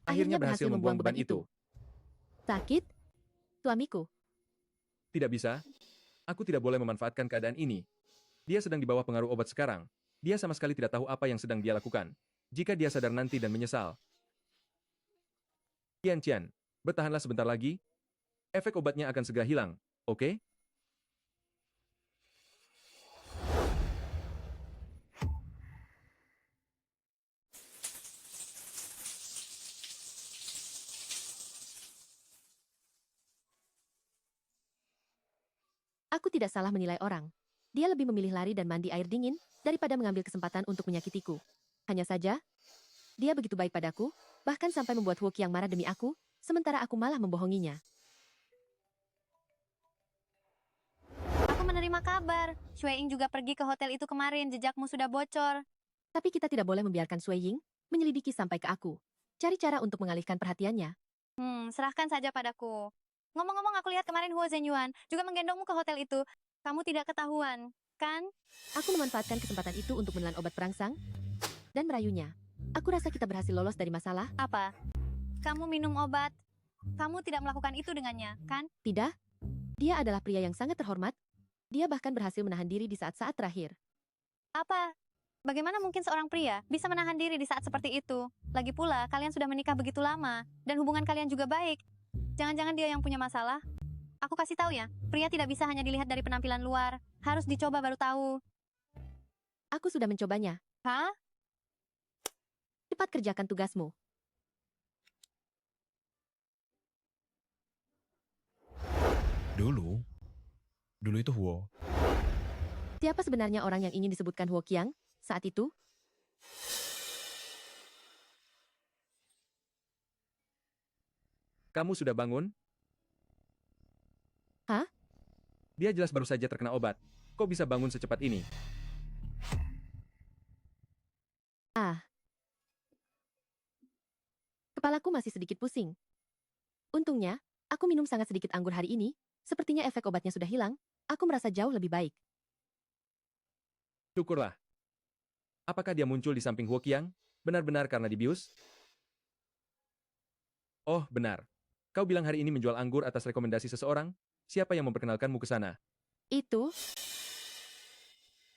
Akhirnya berhasil membuang beban itu. Sakit? Suamiku, Tidak bisa. Aku tidak boleh memanfaatkan keadaan ini. Dia sedang di bawah pengaruh obat sekarang. Dia sama sekali tidak tahu apa yang sedang dia lakukan. Jika dia sadar nanti dan menyesal. Qianqian, bertahanlah sebentar lagi. Efek obatnya akan segera hilang, oke? aku tidak salah menilai orang. Dia lebih memilih lari dan mandi air dingin daripada mengambil kesempatan untuk menyakitiku. Hanya saja, dia begitu baik padaku, bahkan sampai membuat Huo Qiang marah demi aku, sementara aku malah membohonginya. Aku menerima kabar. Shui Ying juga pergi ke hotel itu kemarin, jejakmu sudah bocor. Tapi kita tidak boleh membiarkan Sui Ying menyelidiki sampai ke aku. Cari cara untuk mengalihkan perhatiannya. Serahkan saja padaku. Ngomong-ngomong, aku lihat kemarin Huo Zhenyuan juga menggendongmu ke hotel itu. Kamu tidak ketahuan, kan? Aku memanfaatkan kesempatan itu untuk menelan obat perangsang dan merayunya. Aku rasa kita berhasil lolos dari masalah. Apa? Kamu minum obat? Kamu tidak melakukan itu dengannya, kan? Tidak. Dia adalah pria yang sangat terhormat. Dia bahkan berhasil menahan diri di saat-saat terakhir. Apa? Bagaimana mungkin seorang pria bisa menahan diri di saat seperti itu? Lagi pula, kalian sudah menikah begitu lama, dan hubungan kalian juga baik. Jangan-jangan dia yang punya masalah? Aku kasih tahu ya, pria tidak bisa hanya dilihat dari penampilan luar. Harus dicoba baru tahu. Aku sudah mencobanya. Hah? Cepat kerjakan tugasmu. Dulu itu Huo. Siapa sebenarnya orang yang ingin disebutkan Huo Qiang saat itu? Kamu sudah bangun? Hah? Dia jelas baru saja terkena obat. Kok bisa bangun secepat ini? Kepalaku masih sedikit pusing. Untungnya, aku minum sangat sedikit anggur hari ini. Sepertinya efek obatnya sudah hilang. Aku merasa jauh lebih baik. Syukurlah. Apakah dia muncul di samping Huo Qiang? Benar-benar karena dibius? Oh, benar. Kau bilang hari ini menjual anggur atas rekomendasi seseorang? Siapa yang memperkenalkanmu ke sana? Itu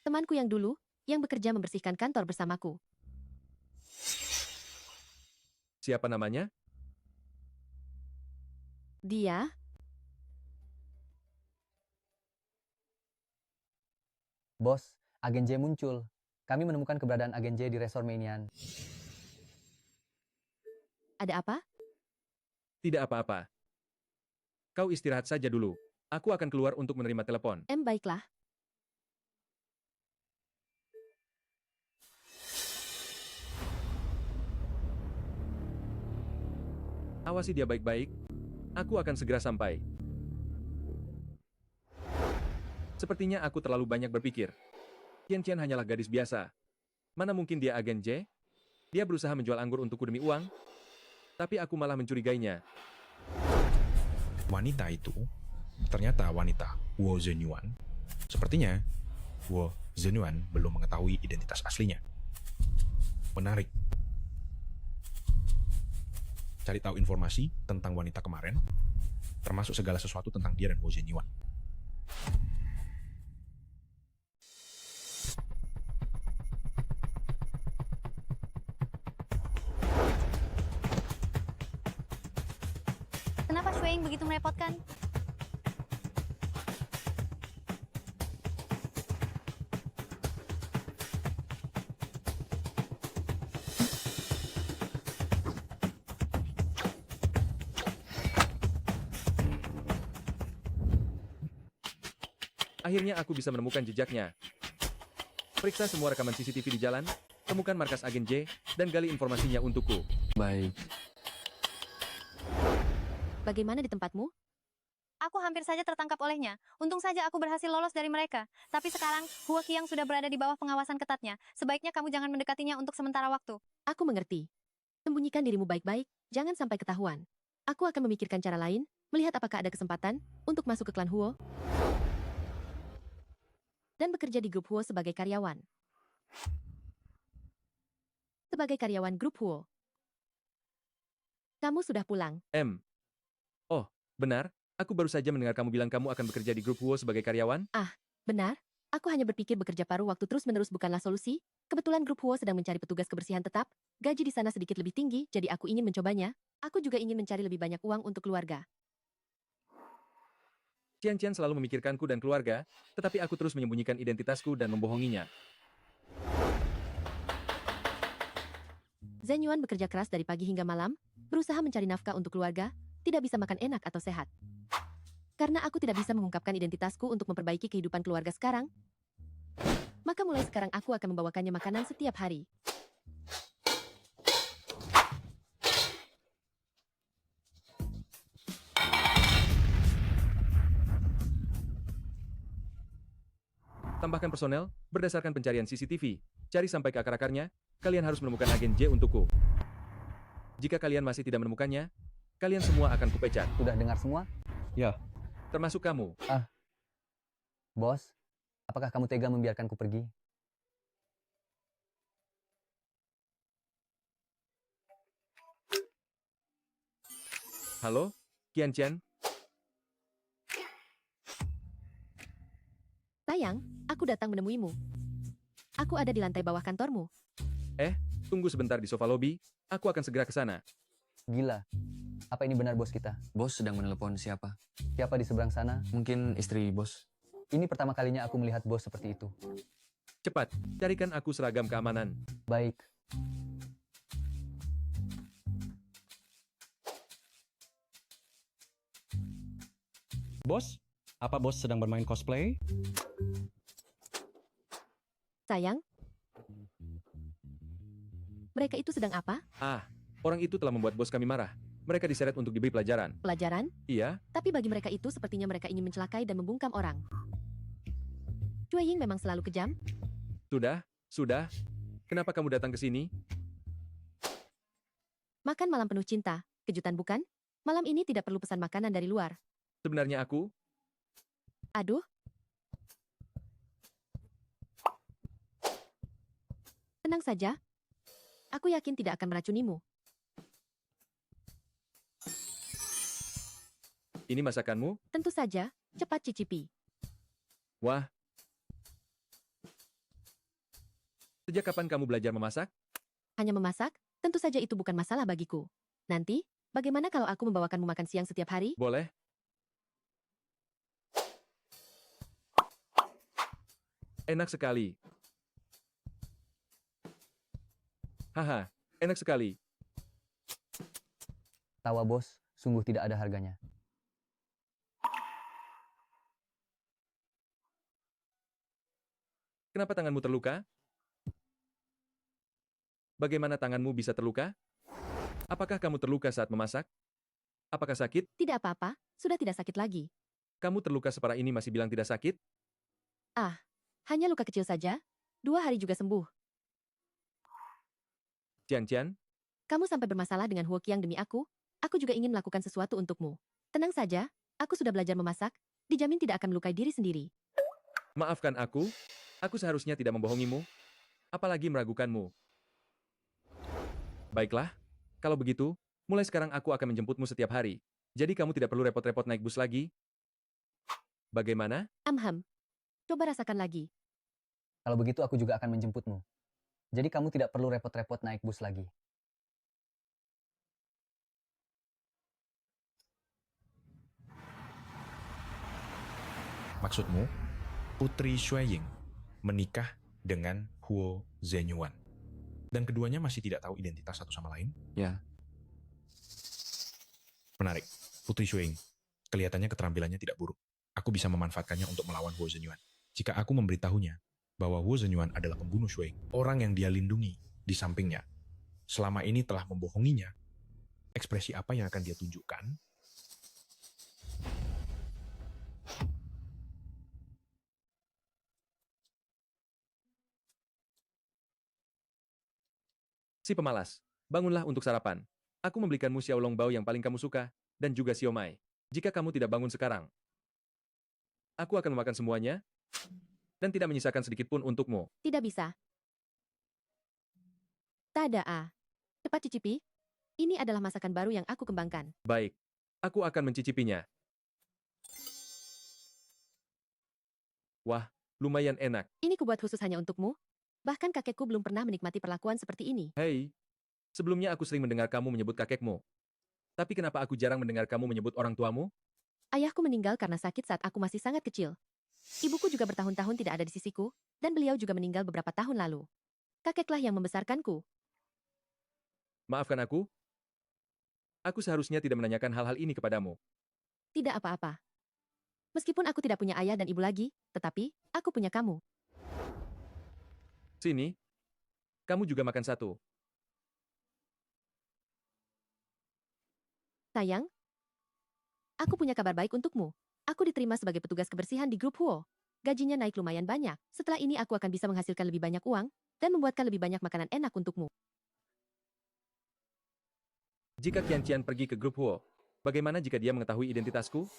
temanku yang dulu, yang bekerja membersihkan kantor bersamaku. Siapa namanya? Dia, Bos, agen J muncul. Kami menemukan keberadaan agen J di Resort Mainian. ada apa? Tidak apa-apa. Kau istirahat saja dulu. Aku akan keluar untuk menerima telepon. Baiklah. Awasi dia baik-baik. Aku akan segera sampai. Sepertinya aku terlalu banyak berpikir. Qianqian hanyalah gadis biasa. Mana mungkin dia agen J? Dia berusaha menjual anggur untukku demi uang. Tapi aku malah mencurigainya. Wanita itu ternyata wanita Wo Zhenyuan. Sepertinya Wo Zhenyuan belum mengetahui identitas aslinya. Menarik. Cari tahu informasi tentang wanita kemarin, termasuk segala sesuatu tentang dia dan Wo Zhenyuan. Kenapa Shuang begitu merepotkan? Akhirnya aku bisa menemukan jejaknya. Periksa semua rekaman CCTV di jalan, temukan markas agen J, dan gali informasinya untukku. Baik. Bagaimana di tempatmu? Aku hampir saja tertangkap olehnya. Untung saja aku berhasil lolos dari mereka. Tapi sekarang, Hua Qiang sudah berada di bawah pengawasan ketatnya. Sebaiknya kamu jangan mendekatinya untuk sementara waktu. Aku mengerti. Sembunyikan dirimu baik-baik, jangan sampai ketahuan. Aku akan memikirkan cara lain, melihat apakah ada kesempatan untuk masuk ke klan Huo dan bekerja di grup Huo sebagai karyawan. Sebagai karyawan grup Huo. Kamu sudah pulang. Oh, benar? Aku baru saja mendengar kamu bilang kamu akan bekerja di grup Huo sebagai karyawan. Benar? Aku hanya berpikir bekerja paruh waktu terus-menerus bukanlah solusi. Kebetulan grup Huo sedang mencari petugas kebersihan tetap. Gaji di sana sedikit lebih tinggi, jadi aku ingin mencobanya. Aku juga ingin mencari lebih banyak uang untuk keluarga. Cian-Cian selalu memikirkanku dan keluarga, tetapi aku terus menyembunyikan identitasku dan membohonginya. Zhen Yuan bekerja keras dari pagi hingga malam, berusaha mencari nafkah untuk keluarga, tidak bisa makan enak atau sehat. Karena aku tidak bisa mengungkapkan identitasku untuk memperbaiki kehidupan keluarga sekarang, maka mulai sekarang aku akan membawakannya makanan setiap hari. Tambahkan personel, berdasarkan pencarian CCTV. Cari sampai ke akar-akarnya, kalian harus menemukan agen J untukku. Jika kalian masih tidak menemukannya, kalian semua akan kupecat. Sudah dengar semua? Termasuk kamu. Bos, apakah kamu tega membiarkanku pergi? Halo, Qian-Cian? Sayang, aku datang menemuimu. Aku ada di lantai bawah kantormu. Tunggu sebentar di sofa lobi, aku akan segera ke sana. Gila. Apa ini benar bos kita? Bos sedang menelepon siapa? Siapa di seberang sana? Mungkin istri bos. Ini pertama kalinya aku melihat bos seperti itu. Cepat, carikan aku seragam keamanan. Baik. Bos, apa bos sedang bermain cosplay? Sayang, mereka itu sedang apa? Orang itu telah membuat bos kami marah. Mereka diseret untuk diberi pelajaran. Pelajaran? Iya, Tapi bagi mereka itu sepertinya mereka ingin mencelakai dan membungkam orang. Cui Ying memang selalu kejam. sudah. Kenapa kamu datang ke sini? Makan malam penuh cinta. Kejutan bukan? Malam ini tidak perlu pesan makanan dari luar. Sebenarnya aku, Aduh. Tenang saja. Aku yakin tidak akan meracunimu. ini masakanmu? Tentu saja, cepat cicipi. Wah. Sejak kapan kamu belajar memasak? Hanya memasak? Tentu saja itu bukan masalah bagiku. Nanti, bagaimana kalau aku membawakanmu makan siang setiap hari? Boleh. Enak sekali. Haha, enak sekali. Tawa bos, sungguh tidak ada harganya. Kenapa tanganmu terluka? Bagaimana tanganmu bisa terluka? Apakah kamu terluka saat memasak? Apakah sakit? Tidak apa-apa, sudah tidak sakit lagi. Kamu terluka separah ini masih bilang tidak sakit? Hanya luka kecil saja, 2 hari juga sembuh. Cian-Cian, Kamu sampai bermasalah dengan Huo Qiang demi aku juga ingin melakukan sesuatu untukmu. Tenang saja, aku sudah belajar memasak, dijamin tidak akan melukai diri sendiri. Maafkan aku seharusnya tidak membohongimu, apalagi meragukanmu. Baiklah, kalau begitu, mulai sekarang aku akan menjemputmu setiap hari. Jadi kamu tidak perlu repot-repot naik bus lagi. Bagaimana? Coba rasakan lagi. Kalau begitu aku juga akan menjemputmu. Jadi kamu tidak perlu repot-repot naik bus lagi. Maksudmu, Putri Shueying menikah dengan Huo Zenyuan. Dan keduanya masih tidak tahu identitas satu sama lain? Ya. Menarik. Putri Shueying, kelihatannya keterampilannya tidak buruk. Aku bisa memanfaatkannya untuk melawan Huo Zenyuan. Jika aku memberitahunya bahwa Huo Zenyuan adalah pembunuh Shueying, orang yang dia lindungi di sampingnya, selama ini telah membohonginya, ekspresi apa yang akan dia tunjukkan? Si pemalas, bangunlah untuk sarapan. Aku membelikanmu xiaolongbao yang paling kamu suka, dan juga siomay. Jika kamu tidak bangun sekarang, aku akan memakan semuanya, dan tidak menyisakan sedikit pun untukmu. Tidak bisa. Tadaa. Cepat cicipi. Ini adalah masakan baru yang aku kembangkan. Baik, aku akan mencicipinya. Wah, lumayan enak. Ini kubuat khusus hanya untukmu. Bahkan kakekku belum pernah menikmati perlakuan seperti ini. Hei, sebelumnya aku sering mendengar kamu menyebut kakekmu. Tapi kenapa aku jarang mendengar kamu menyebut orang tuamu? Ayahku meninggal karena sakit saat aku masih sangat kecil. Ibuku juga bertahun-tahun tidak ada di sisiku, dan beliau juga meninggal beberapa tahun lalu. Kakeklah yang membesarkanku. Maafkan aku. Aku seharusnya tidak menanyakan hal-hal ini kepadamu. Tidak apa-apa. Meskipun aku tidak punya ayah dan ibu lagi, tetapi aku punya kamu. Sini, kamu juga makan satu. Sayang, aku punya kabar baik untukmu. Aku diterima sebagai petugas kebersihan di grup Huo. Gajinya naik lumayan banyak. Setelah ini aku akan bisa menghasilkan lebih banyak uang, dan membuatkan lebih banyak makanan enak untukmu. Jika Qian pergi ke grup Huo, bagaimana jika dia mengetahui identitasku?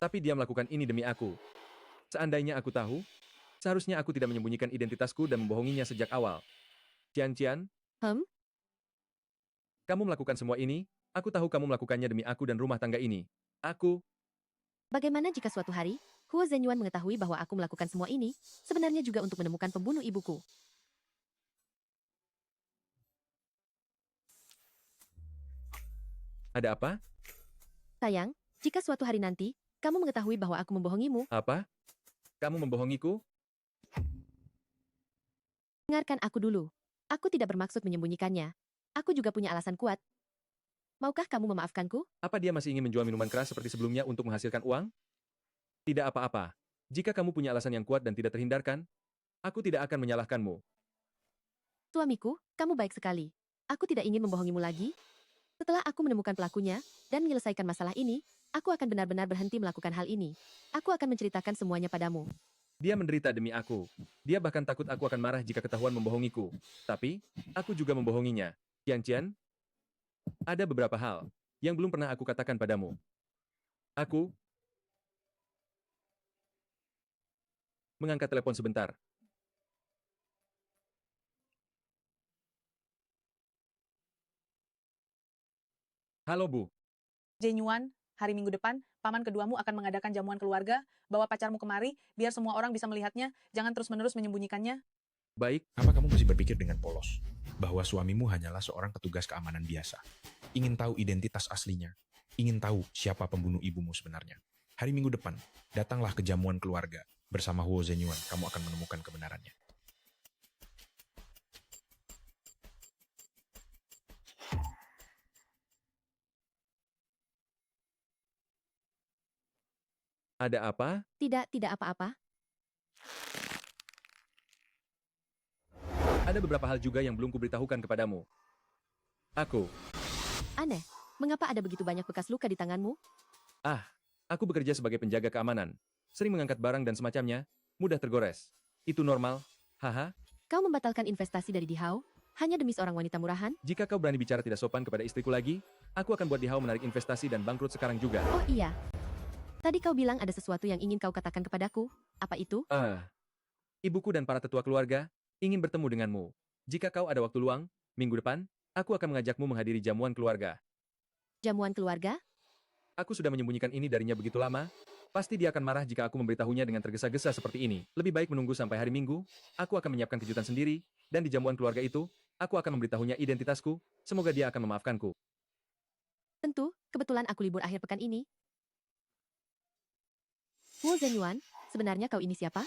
Tapi dia melakukan ini demi aku. Seandainya aku tahu, seharusnya aku tidak menyembunyikan identitasku dan membohonginya sejak awal. Qian, kamu melakukan semua ini, aku tahu kamu melakukannya demi aku dan rumah tangga ini. Bagaimana jika suatu hari, Huo Zenyuan mengetahui bahwa aku melakukan semua ini, sebenarnya juga untuk menemukan pembunuh ibuku. Ada apa? Sayang, jika suatu hari nanti, kamu mengetahui bahwa aku membohongimu, Apa? Kamu membohongiku? dengarkan aku dulu. Aku tidak bermaksud menyembunyikannya. Aku juga punya alasan kuat. Maukah kamu memaafkanku? Apa dia masih ingin menjual minuman keras seperti sebelumnya untuk menghasilkan uang? Tidak apa-apa. Jika kamu punya alasan yang kuat dan tidak terhindarkan, aku tidak akan menyalahkanmu. Suamiku, kamu baik sekali. Aku tidak ingin membohongimu lagi. Setelah aku menemukan pelakunya dan menyelesaikan masalah ini, aku akan benar-benar berhenti melakukan hal ini. Aku akan menceritakan semuanya padamu. Dia menderita demi aku. Dia bahkan takut aku akan marah jika ketahuan membohongiku. Tapi, aku juga membohonginya. Qian, ada beberapa hal yang belum pernah aku katakan padamu. Aku mengangkat telepon sebentar. Halo Bu. Zenyuan, hari Minggu depan, paman keduamu akan mengadakan jamuan keluarga, bawa pacarmu kemari, biar semua orang bisa melihatnya, jangan terus-menerus menyembunyikannya. Baik. Apa kamu masih berpikir dengan polos bahwa suamimu hanyalah seorang petugas keamanan biasa? Ingin tahu identitas aslinya? Ingin tahu siapa pembunuh ibumu sebenarnya? Hari Minggu depan, datanglah ke jamuan keluarga. Bersama Huo Zenyuan, kamu akan menemukan kebenarannya. Ada apa? Tidak apa-apa. Ada beberapa hal juga yang belum kuberitahukan kepadamu. Aneh, mengapa ada begitu banyak bekas luka di tanganmu? Aku bekerja sebagai penjaga keamanan. Sering mengangkat barang dan semacamnya, mudah tergores. Itu normal, haha. Kau membatalkan investasi dari Dihao hanya demi seorang wanita murahan? Jika kau berani bicara tidak sopan kepada istriku lagi, Aku akan buat Di Hao menarik investasi dan bangkrut sekarang juga. Oh iya. Tadi kau bilang ada sesuatu yang ingin kau katakan kepadaku. Apa itu? Ibuku dan para tetua keluarga ingin bertemu denganmu. Jika kau ada waktu luang, minggu depan, aku akan mengajakmu menghadiri jamuan keluarga. Jamuan keluarga? Aku sudah menyembunyikan ini darinya begitu lama. Pasti dia akan marah jika aku memberitahunya dengan tergesa-gesa seperti ini. Lebih baik menunggu sampai hari Minggu. Aku akan menyiapkan kejutan sendiri. Dan di jamuan keluarga itu, aku akan memberitahunya identitasku. Semoga dia akan memaafkanku. Tentu, kebetulan aku libur akhir pekan ini. Wu Zenyuan, sebenarnya kau ini siapa?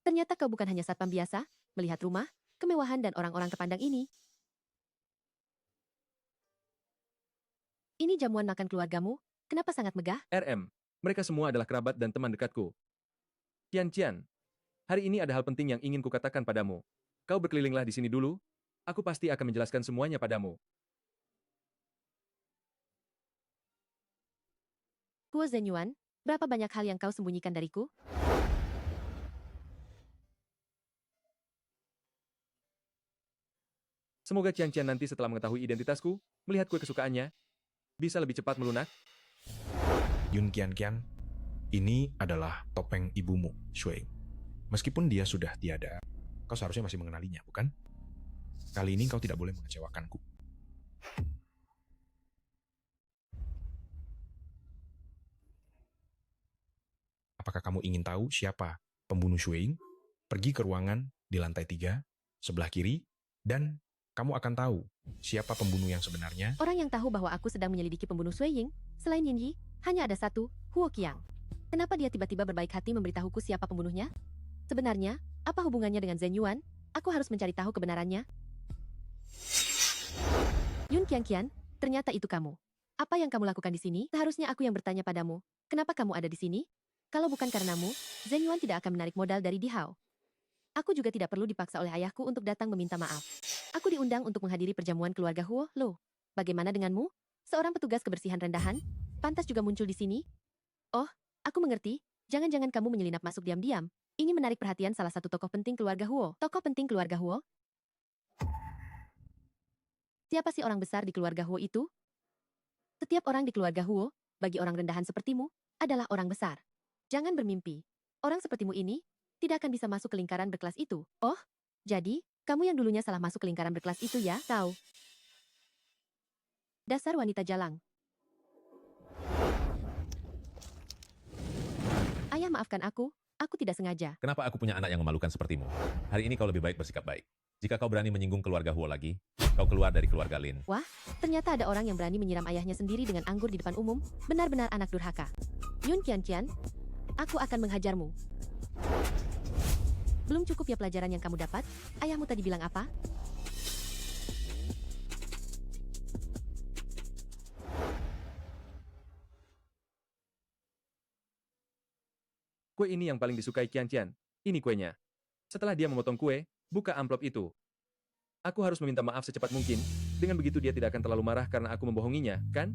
Ternyata kau bukan hanya satpam biasa, melihat rumah, kemewahan dan orang-orang terpandang ini. Ini jamuan makan keluargamu, kenapa sangat megah? RM, mereka semua adalah kerabat dan teman dekatku. Qian, hari ini ada hal penting yang ingin kukatakan padamu. Kau berkelilinglah di sini dulu, aku pasti akan menjelaskan semuanya padamu. Wu Zenyuan, berapa banyak hal yang kau sembunyikan dariku? Semoga Qian nanti setelah mengetahui identitasku, melihat kue kesukaannya, bisa lebih cepat melunak. Yun Qian, ini adalah topeng ibumu, Shui. Meskipun dia sudah tiada, kau seharusnya masih mengenalinya, bukan? Kali ini kau tidak boleh mengecewakanku. Apakah kamu ingin tahu siapa pembunuh Shui? Pergi ke ruangan di lantai 3, sebelah kiri, dan kamu akan tahu siapa pembunuh yang sebenarnya. Orang yang tahu bahwa aku sedang menyelidiki pembunuh Sui Ying, selain Yin Yi, hanya ada satu, Huo Qiang. Kenapa dia tiba-tiba berbaik hati memberitahuku siapa pembunuhnya? Sebenarnya, apa hubungannya dengan Zhen Yuan? Aku harus mencari tahu kebenarannya. Yun Qian, ternyata itu kamu. Apa yang kamu lakukan di sini? Seharusnya aku yang bertanya padamu. Kenapa kamu ada di sini? Kalau bukan karenamu, Zhen Yuan tidak akan menarik modal dari Di Hao. Aku juga tidak perlu dipaksa oleh ayahku untuk datang meminta maaf. Aku diundang untuk menghadiri perjamuan keluarga Huo Lo. Bagaimana denganmu? Seorang petugas kebersihan rendahan? Pantas juga muncul di sini? Oh, aku mengerti. Jangan-jangan kamu menyelinap masuk diam-diam. Ingin menarik perhatian salah satu tokoh penting keluarga Huo. Tokoh penting keluarga Huo? Siapa sih orang besar di keluarga Huo itu? Setiap orang di keluarga Huo, bagi orang rendahan sepertimu, adalah orang besar. Jangan bermimpi. Orang sepertimu ini tidak akan bisa masuk ke lingkaran berkelas itu. Oh, jadi, kamu yang dulunya salah masuk ke lingkaran berkelas itu ya? Tahu. Dasar wanita jalang. Ayah, maafkan aku tidak sengaja. Kenapa aku punya anak yang memalukan sepertimu? Hari ini kau lebih baik bersikap baik. Jika kau berani menyinggung keluarga Huo lagi, kau keluar dari keluarga Lin. Wah, ternyata ada orang yang berani menyiram ayahnya sendiri dengan anggur di depan umum. Benar-benar anak durhaka. Yun Qian, aku akan menghajarmu. Belum cukup ya pelajaran yang kamu dapat? Ayahmu tadi bilang apa? Kue ini yang paling disukai Qian. Ini kuenya. Setelah dia memotong kue, buka amplop itu. Aku harus meminta maaf secepat mungkin. Dengan begitu dia tidak akan terlalu marah karena aku membohonginya, kan?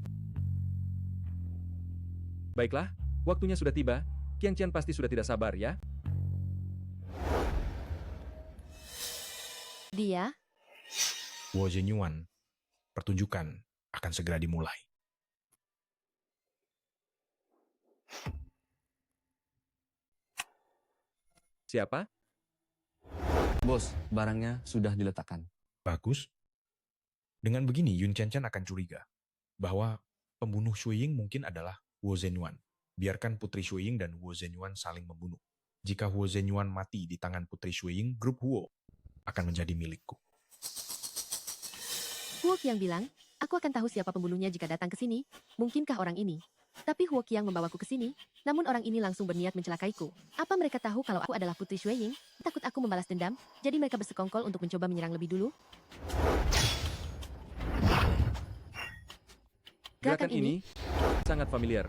Baiklah, waktunya sudah tiba. Qian pasti sudah tidak sabar ya. Dia? Wo Zenyuan, pertunjukan akan segera dimulai. Siapa? Bos, barangnya sudah diletakkan. Bagus. Dengan begini, Yun Qian akan curiga bahwa pembunuh Shui Ying mungkin adalah Wo Zenyuan. Biarkan Putri Shui Ying dan Wo Zenyuan saling membunuh. Jika Wo Zenyuan mati di tangan Putri Shui Ying, grup Huo akan menjadi milikku. Huo Qiang bilang, aku akan tahu siapa pembunuhnya jika datang ke sini. Mungkinkah orang ini? Tapi Huo Qiang membawaku ke sini, namun orang ini langsung berniat mencelakaiku. Apa mereka tahu kalau aku adalah Putri Shui Ying? Takut aku membalas dendam, jadi mereka bersekongkol untuk mencoba menyerang lebih dulu. Gerakan ini sangat familiar.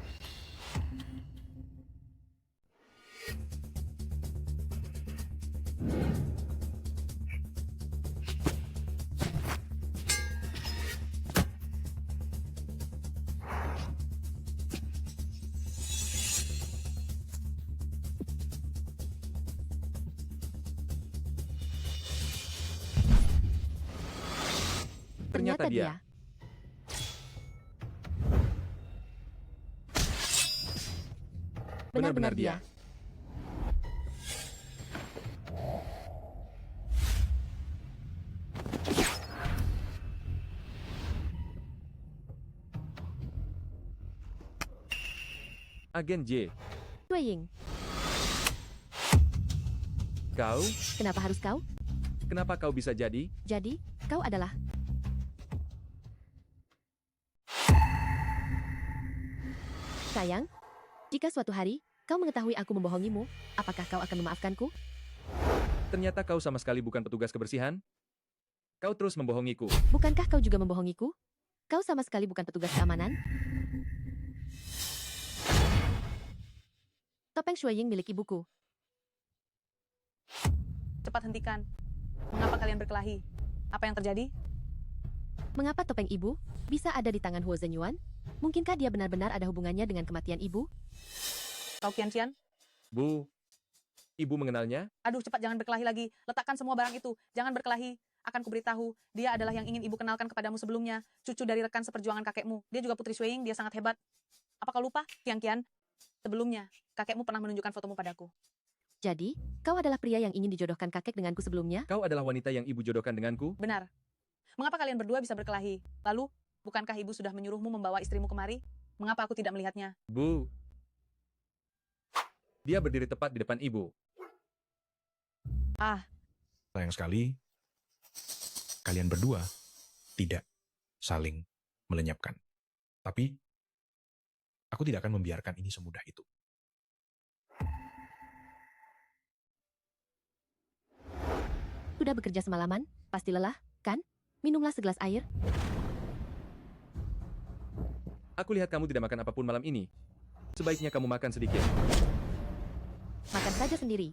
Ternyata dia. Benar-benar dia. Agen J. Shui Ying, Kau? kenapa harus kau? Kenapa kau bisa jadi? Jadi, kau adalah... Sayang, jika suatu hari kau mengetahui aku membohongimu, apakah kau akan memaafkanku? Ternyata kau sama sekali bukan petugas kebersihan? Kau terus membohongiku. Bukankah kau juga membohongiku? Kau sama sekali bukan petugas keamanan? Topeng Shui Ying milik ibuku. Cepat hentikan. Mengapa kalian berkelahi? Apa yang terjadi? Mengapa topeng ibu bisa ada di tangan Huo Zhenyuan? Mungkinkah dia benar-benar ada hubungannya dengan kematian ibu? Kau Qian? Bu, ibu mengenalnya? Aduh, cepat jangan berkelahi lagi. Letakkan semua barang itu. Jangan berkelahi. Akan kuberitahu, dia adalah yang ingin ibu kenalkan kepadamu sebelumnya. Cucu dari rekan seperjuangan kakekmu. Dia juga putri Shui Ying, dia sangat hebat. Apa kau lupa, Qian? Sebelumnya, kakekmu pernah menunjukkan fotomu padaku. Jadi, kau adalah pria yang ingin dijodohkan kakek denganku sebelumnya? Kau adalah wanita yang ibu jodohkan denganku? Benar. Mengapa kalian berdua bisa berkelahi? Lalu, bukankah ibu sudah menyuruhmu membawa istrimu kemari? Mengapa aku tidak melihatnya? Bu, dia berdiri tepat di depan ibu. Ah, Sayang sekali, kalian berdua tidak saling melenyapkan. Tapi, aku tidak akan membiarkan ini semudah itu. Sudah bekerja semalaman? Pasti lelah, kan? Minumlah segelas air. Aku lihat kamu tidak makan apapun malam ini. Sebaiknya kamu makan sedikit. Makan saja sendiri.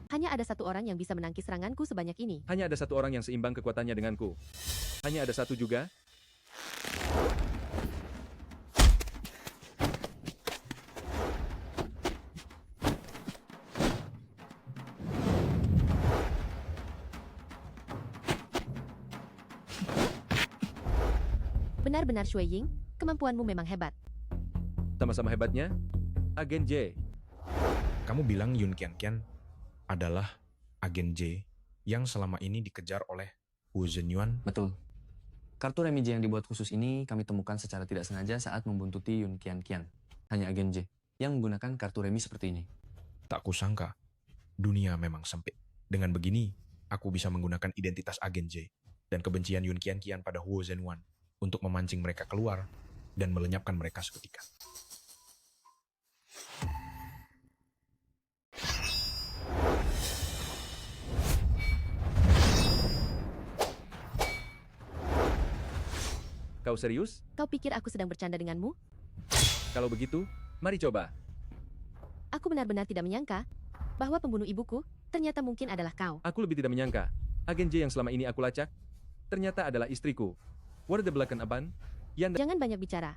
Hanya ada satu orang yang bisa menangkis seranganku sebanyak ini. Hanya ada satu orang yang seimbang kekuatannya denganku. Hanya ada satu juga. Benar-benar Shui Ying, kemampuanmu memang hebat. Sama-sama hebatnya, Agen J. Kamu bilang Yun Qian adalah agen J yang selama ini dikejar oleh Huo Zhenyuan? Betul. Kartu remi J yang dibuat khusus ini kami temukan secara tidak sengaja saat membuntuti Yun Qian. Hanya agen J yang menggunakan kartu remi seperti ini. Tak kusangka, dunia memang sempit. Dengan begini, aku bisa menggunakan identitas agen J dan kebencian Yun Qian pada Huo Zhenyuan untuk memancing mereka keluar dan melenyapkan mereka seketika. Kau serius? Kau pikir aku sedang bercanda denganmu? Kalau begitu, mari coba. Aku benar-benar tidak menyangka bahwa pembunuh ibuku ternyata mungkin adalah kau. Aku lebih tidak menyangka. Agen J yang selama ini aku lacak, ternyata adalah istriku. What the black aban? Jangan banyak bicara.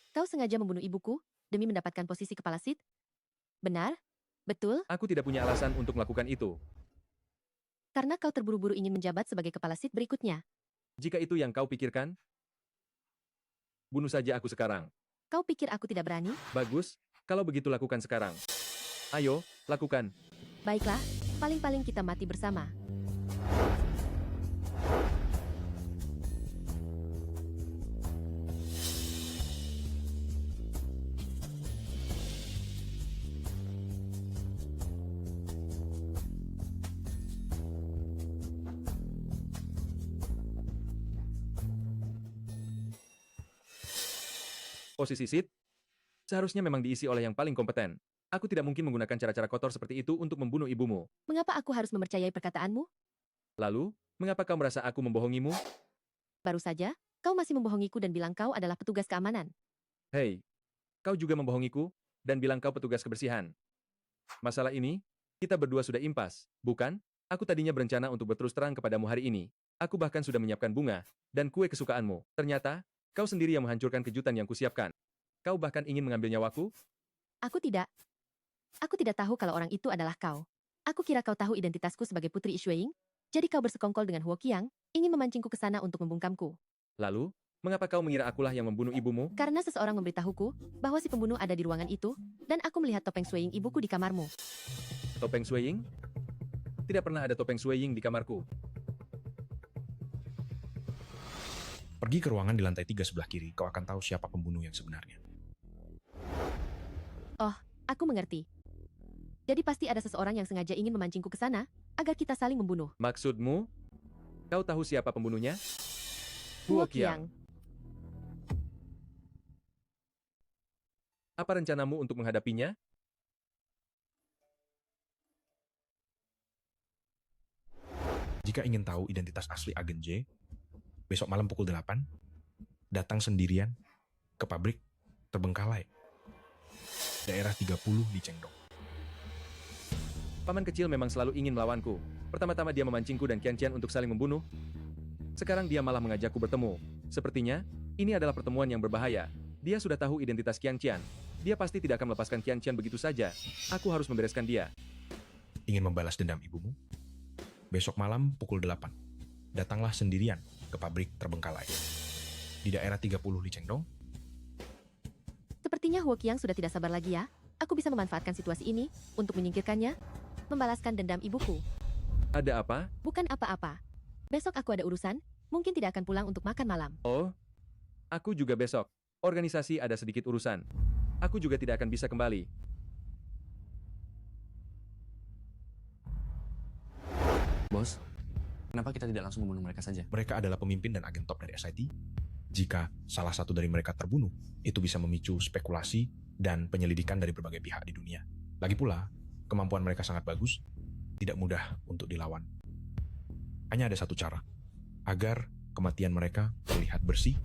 Kau sengaja membunuh ibuku demi mendapatkan posisi kepala SID? Benar? Betul? Aku tidak punya alasan untuk melakukan itu. Karena kau terburu-buru ingin menjabat sebagai kepala SID berikutnya. Jika itu yang kau pikirkan, bunuh saja aku sekarang. Kau pikir aku tidak berani? Bagus, kalau begitu lakukan sekarang. Ayo, lakukan. Baiklah, paling-paling kita mati bersama. Posisi SID seharusnya memang diisi oleh yang paling kompeten. Aku tidak mungkin menggunakan cara-cara kotor seperti itu untuk membunuh ibumu. Mengapa aku harus mempercayai perkataanmu? Lalu, mengapa kau merasa aku membohongimu? Baru saja, kau masih membohongiku dan bilang kau adalah petugas keamanan. Hei, kau juga membohongiku dan bilang kau petugas kebersihan. Masalah ini, kita berdua sudah impas, bukan? Aku tadinya berencana untuk berterus terang kepadamu hari ini. Aku bahkan sudah menyiapkan bunga dan kue kesukaanmu. Ternyata, kau sendiri yang menghancurkan kejutan yang kusiapkan. Kau bahkan ingin mengambil nyawaku? Aku tidak. Aku tidak tahu kalau orang itu adalah kau. Aku kira kau tahu identitasku sebagai Putri Ishuing, jadi kau bersekongkol dengan Huo Qiang, ingin memancingku ke sana untuk membungkamku. Lalu, mengapa kau mengira akulah yang membunuh ibumu? Karena seseorang memberitahuku bahwa si pembunuh ada di ruangan itu, dan aku melihat topeng Suiying ibuku di kamarmu. Topeng Suiying? Tidak pernah ada topeng Suiying di kamarku. Pergi ke ruangan di lantai 3 sebelah kiri, kau akan tahu siapa pembunuh yang sebenarnya. Oh, aku mengerti. Jadi pasti ada seseorang yang sengaja ingin memancingku ke sana, agar kita saling membunuh. Maksudmu? Kau tahu siapa pembunuhnya? Huo Qiang. Apa rencanamu untuk menghadapinya? Jika ingin tahu identitas asli agen J, besok malam pukul 8, datang sendirian ke pabrik Terbengkalai, daerah 30 di Chengdong. Paman kecil memang selalu ingin melawanku. Pertama-tama dia memancingku dan Qianqian untuk saling membunuh. Sekarang dia malah mengajakku bertemu. Sepertinya, ini adalah pertemuan yang berbahaya. Dia sudah tahu identitas Qianqian. Dia pasti tidak akan melepaskan Qianqian begitu saja. Aku harus membereskan dia. Ingin membalas dendam ibumu? Besok malam pukul 8, datanglah sendirian ke pabrik Terbengkalai, di daerah 30 di Chengdong. Sepertinya Huo Qiang sudah tidak sabar lagi ya. Aku bisa memanfaatkan situasi ini untuk menyingkirkannya, membalaskan dendam ibuku. Ada apa? Bukan apa-apa. Besok aku ada urusan, mungkin tidak akan pulang untuk makan malam. Oh, aku juga besok. Organisasi ada sedikit urusan. Aku juga tidak akan bisa kembali. Bos, kenapa kita tidak langsung membunuh mereka saja? Mereka adalah pemimpin dan agen top dari SIT. Jika salah satu dari mereka terbunuh, itu bisa memicu spekulasi dan penyelidikan dari berbagai pihak di dunia. Lagi pula, kemampuan mereka sangat bagus, tidak mudah untuk dilawan. Hanya ada satu cara, agar kematian mereka terlihat bersih,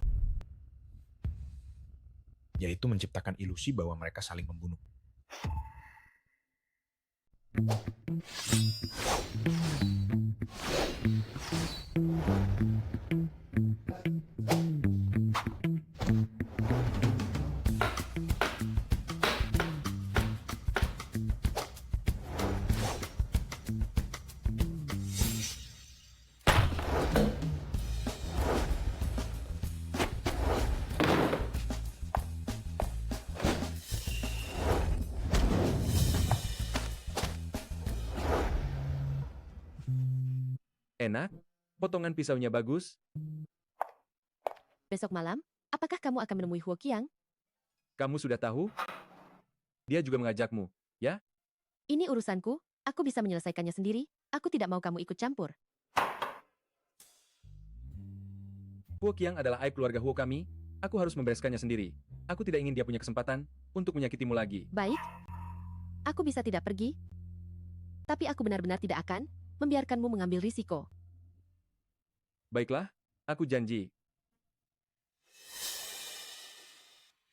yaitu menciptakan ilusi bahwa mereka saling membunuh. Enak? Potongan pisaunya bagus? Besok malam, apakah kamu akan menemui Huo Qiang? Kamu sudah tahu? Dia juga mengajakmu, ya? Ini urusanku, aku bisa menyelesaikannya sendiri, aku tidak mau kamu ikut campur. Huo Qiang adalah aib keluarga Huo kami, aku harus membereskannya sendiri. Aku tidak ingin dia punya kesempatan untuk menyakitimu lagi. Baik, aku bisa tidak pergi, tapi aku benar-benar tidak akan membiarkanmu mengambil risiko. Baiklah, aku janji.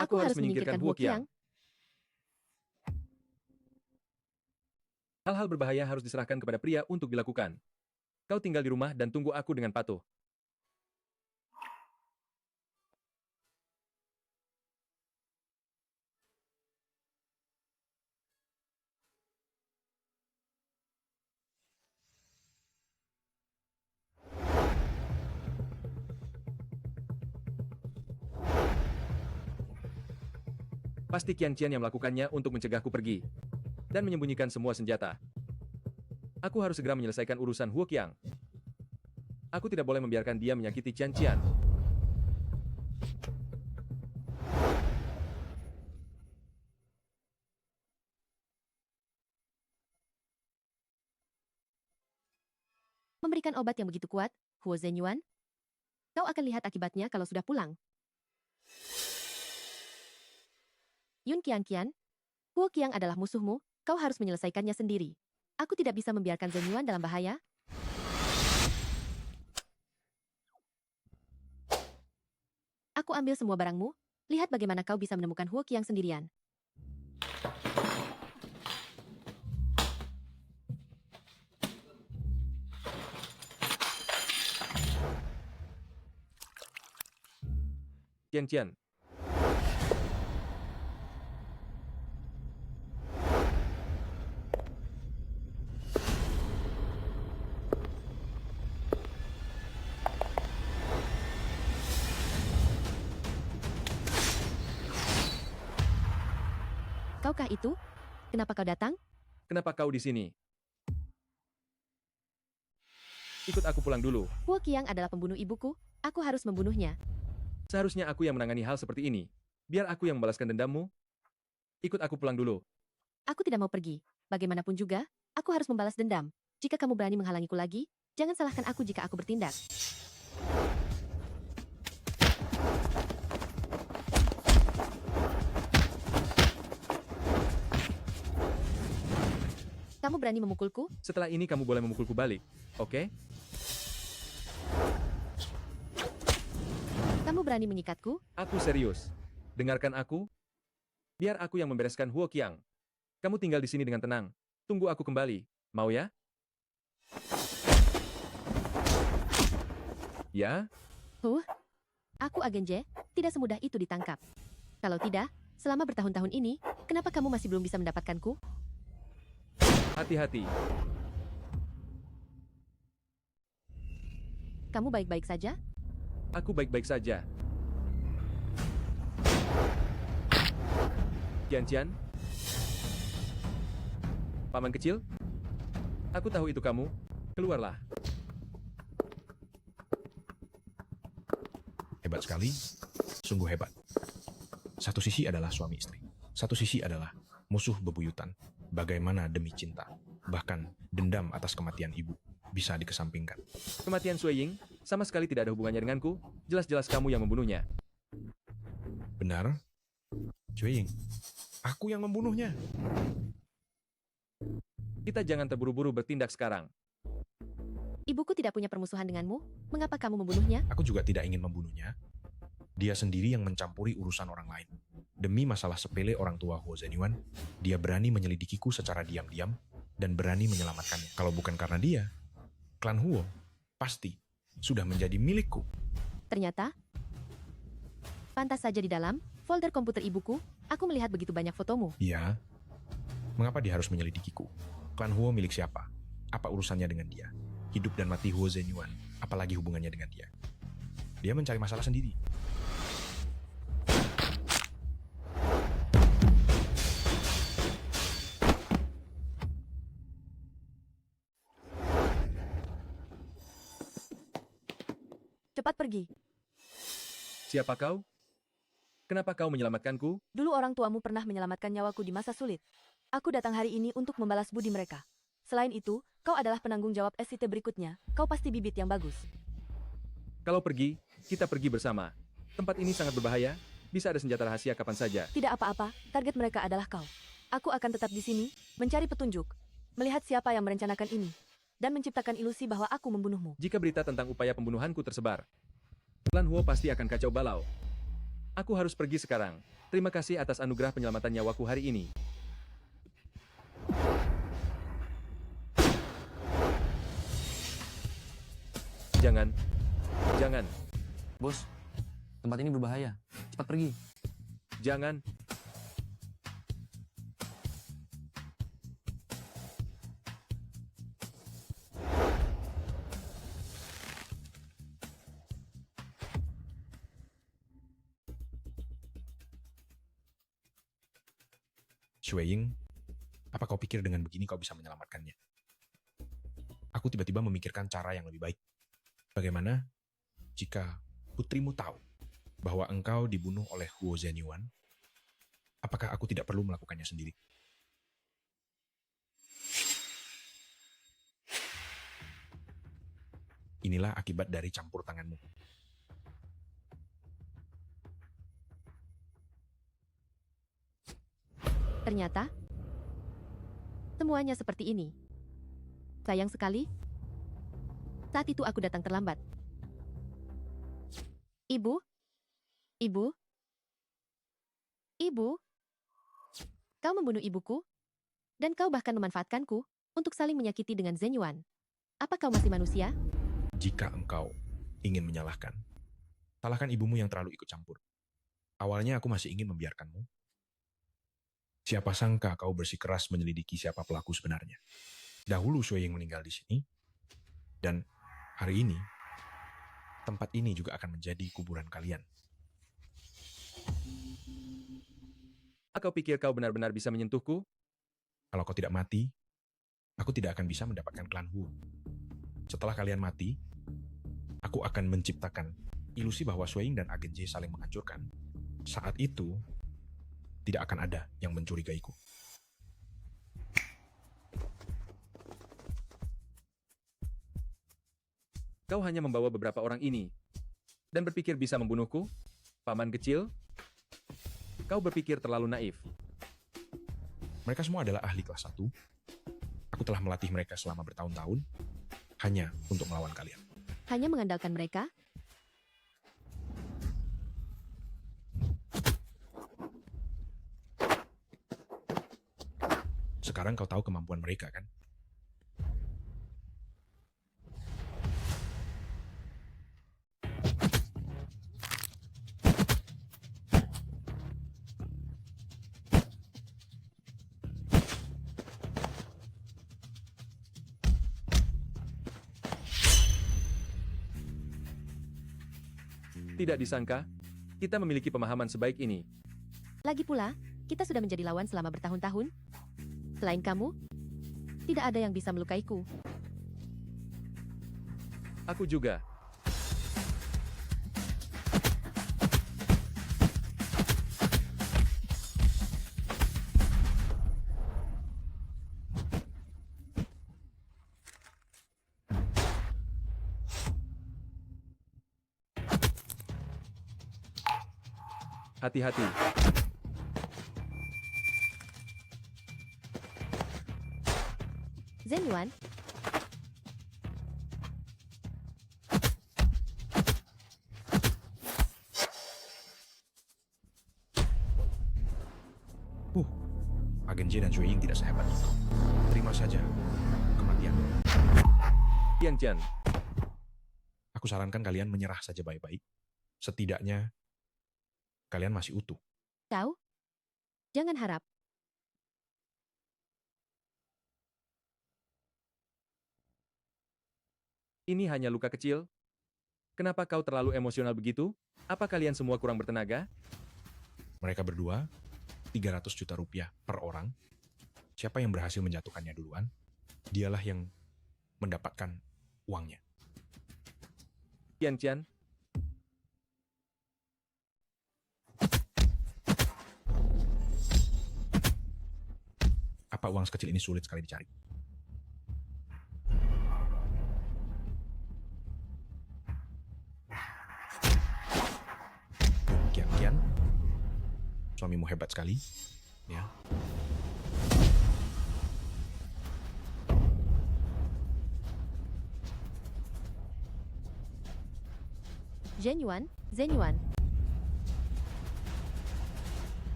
Aku harus menyingkirkan Huo Qiang. Hal-hal berbahaya harus diserahkan kepada pria untuk dilakukan. Kau tinggal di rumah dan tunggu aku dengan patuh. Pasti Qianqian yang melakukannya untuk mencegahku pergi dan menyembunyikan semua senjata. Aku harus segera menyelesaikan urusan Huo Qiang. Aku tidak boleh membiarkan dia menyakiti Qianqian. Memberikan obat yang begitu kuat, Huo Zenyuan, kau akan lihat akibatnya kalau sudah pulang. Yun Qianqian, Huo Qiang adalah musuhmu, kau harus menyelesaikannya sendiri. Aku tidak bisa membiarkan Zenyuan dalam bahaya. Aku ambil semua barangmu, lihat bagaimana kau bisa menemukan Huo Qiang sendirian. Qian. Kaukah itu? Kenapa kau datang? Kenapa kau di sini? Ikut aku pulang dulu. Huo Qiang adalah pembunuh ibuku. Aku harus membunuhnya. Seharusnya aku yang menangani hal seperti ini. Biar aku yang membalaskan dendammu. Ikut aku pulang dulu. Aku tidak mau pergi. Bagaimanapun juga, aku harus membalas dendam. Jika kamu berani menghalangiku lagi, jangan salahkan aku jika aku bertindak. Kamu berani memukulku? Setelah ini kamu boleh memukulku balik. Oke? Kamu berani menyikatku? Aku serius. Dengarkan aku. Biar aku yang membereskan Huo Qiang. Kamu tinggal di sini dengan tenang. Tunggu aku kembali. Mau ya? Ya? Aku agen J, tidak semudah itu ditangkap. Kalau tidak, selama bertahun-tahun ini, kenapa kamu masih belum bisa mendapatkanku? Hati-hati. Kamu baik-baik saja? Aku baik-baik saja. Qian. Paman kecil? Aku tahu itu kamu. Keluarlah. Hebat sekali, sungguh hebat. Satu sisi adalah suami istri, satu sisi adalah musuh bebuyutan. Bagaimana demi cinta, bahkan dendam atas kematian ibu, bisa dikesampingkan. Kematian Sui Ying sama sekali tidak ada hubungannya denganku. Jelas-jelas kamu yang membunuhnya. Benar? Sui Ying, aku yang membunuhnya. Kita jangan terburu-buru bertindak sekarang. Ibuku tidak punya permusuhan denganmu. Mengapa kamu membunuhnya? Aku juga tidak ingin membunuhnya. Dia sendiri yang mencampuri urusan orang lain. Demi masalah sepele orang tua Huo Zhenyuan, dia berani menyelidikiku secara diam-diam dan berani menyelamatkannya. Kalau bukan karena dia, klan Huo pasti sudah menjadi milikku. Ternyata, pantas saja di dalam folder komputer ibuku, aku melihat begitu banyak fotomu. Iya. Mengapa dia harus menyelidikiku? Klan Huo milik siapa? Apa urusannya dengan dia? Hidup dan mati Huo Zhenyuan, apalagi hubungannya dengan dia? Dia mencari masalah sendiri. Cepat pergi. Siapa kau? Kenapa kau menyelamatkanku? Dulu orang tuamu pernah menyelamatkan nyawaku di masa sulit. Aku datang hari ini untuk membalas budi mereka. Selain itu, kau adalah penanggung jawab SIT berikutnya. Kau pasti bibit yang bagus. Kalau pergi, kita pergi bersama. Tempat ini sangat berbahaya. Bisa ada senjata rahasia kapan saja. Tidak apa-apa, target mereka adalah kau. Aku akan tetap di sini, mencari petunjuk, melihat siapa yang merencanakan ini, dan menciptakan ilusi bahwa aku membunuhmu. Jika berita tentang upaya pembunuhanku tersebar, klan Huo pasti akan kacau balau. Aku harus pergi sekarang. Terima kasih atas anugerah penyelamatan nyawaku hari ini. Jangan. Bos, tempat ini berbahaya. Cepat pergi. Jangan. Sui Ying, apa kau pikir dengan begini kau bisa menyelamatkannya? Aku tiba-tiba memikirkan cara yang lebih baik. Bagaimana jika putrimu tahu bahwa engkau dibunuh oleh Huo Zhenyuan? Apakah aku tidak perlu melakukannya sendiri? Inilah akibat dari campur tanganmu. Ternyata, semuanya seperti ini. Sayang sekali, saat itu aku datang terlambat. Ibu? Kau membunuh ibuku? Dan kau bahkan memanfaatkanku untuk saling menyakiti dengan Zhenyuan. Apa kau masih manusia? Jika engkau ingin menyalahkan, salahkan ibumu yang terlalu ikut campur. Awalnya aku masih ingin membiarkanmu. Siapa sangka kau bersikeras menyelidiki siapa pelaku sebenarnya. Dahulu Shui Ying meninggal di sini, dan hari ini, tempat ini juga akan menjadi kuburan kalian. Kau pikir kau benar-benar bisa menyentuhku? Kalau kau tidak mati, aku tidak akan bisa mendapatkan klan Wu. Setelah kalian mati, aku akan menciptakan ilusi bahwa Shui Ying dan Agen J saling menghancurkan. Saat itu, tidak akan ada yang mencurigaiku. Kau hanya membawa beberapa orang ini, dan berpikir bisa membunuhku? Paman kecil? Kau berpikir terlalu naif. Mereka semua adalah ahli kelas 1. Aku telah melatih mereka selama bertahun-tahun, hanya untuk melawan kalian. Hanya mengandalkan mereka? Sekarang kau tahu kemampuan mereka, kan? Tidak disangka, kita memiliki pemahaman sebaik ini. Lagi pula, kita sudah menjadi lawan selama bertahun-tahun. Selain kamu, tidak ada yang bisa melukaiku. Aku juga. Hati-hati. Zhen Yuan, Agen J dan Shui Ying tidak sehebat itu. Terima saja kematian. Qiang Qian, Aku sarankan kalian menyerah saja baik-baik. Setidaknya, kalian masih utuh. kau? Jangan harap. ini hanya luka kecil. Kenapa kau terlalu emosional begitu? Apa kalian semua kurang bertenaga? Mereka berdua, 300 juta rupiah per orang. Siapa yang berhasil menjatuhkannya duluan, dialah yang mendapatkan uangnya. Qian Qian, Apa uang sekecil ini sulit sekali dicari? Kian, suamimu hebat sekali, ya. Zhen Yuan.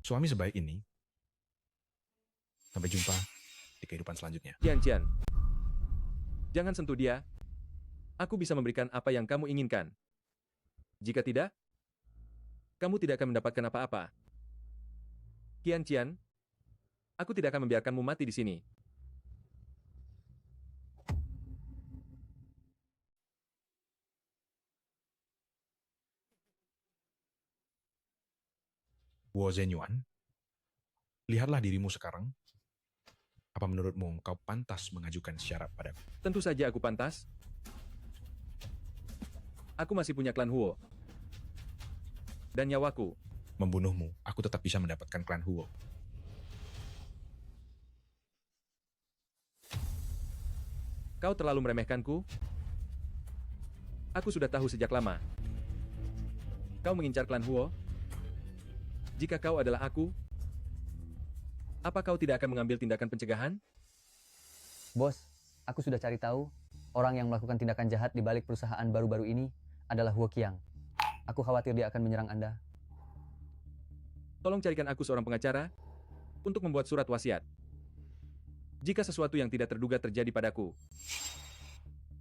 Suami sebaik ini. Sampai jumpa di kehidupan selanjutnya. Qian Qian. Jangan sentuh dia. Aku bisa memberikan apa yang kamu inginkan. Jika tidak, kamu tidak akan mendapatkan apa-apa. Qian Qian, aku tidak akan membiarkanmu mati di sini. Wo Zhenyuan, lihatlah dirimu sekarang. Apa menurutmu kau pantas mengajukan syarat padaku? Tentu saja aku pantas. Aku masih punya klan Huo. Dan nyawaku. Membunuhmu, aku tetap bisa mendapatkan klan Huo. Kau terlalu meremehkanku. Aku sudah tahu sejak lama. Kau mengincar klan Huo. Jika kau adalah aku, apa kau tidak akan mengambil tindakan pencegahan? Bos, aku sudah cari tahu orang yang melakukan tindakan jahat di balik perusahaan baru-baru ini adalah Huo Qiang. Aku khawatir dia akan menyerang Anda. Tolong carikan aku seorang pengacara untuk membuat surat wasiat. Jika sesuatu yang tidak terduga terjadi padaku,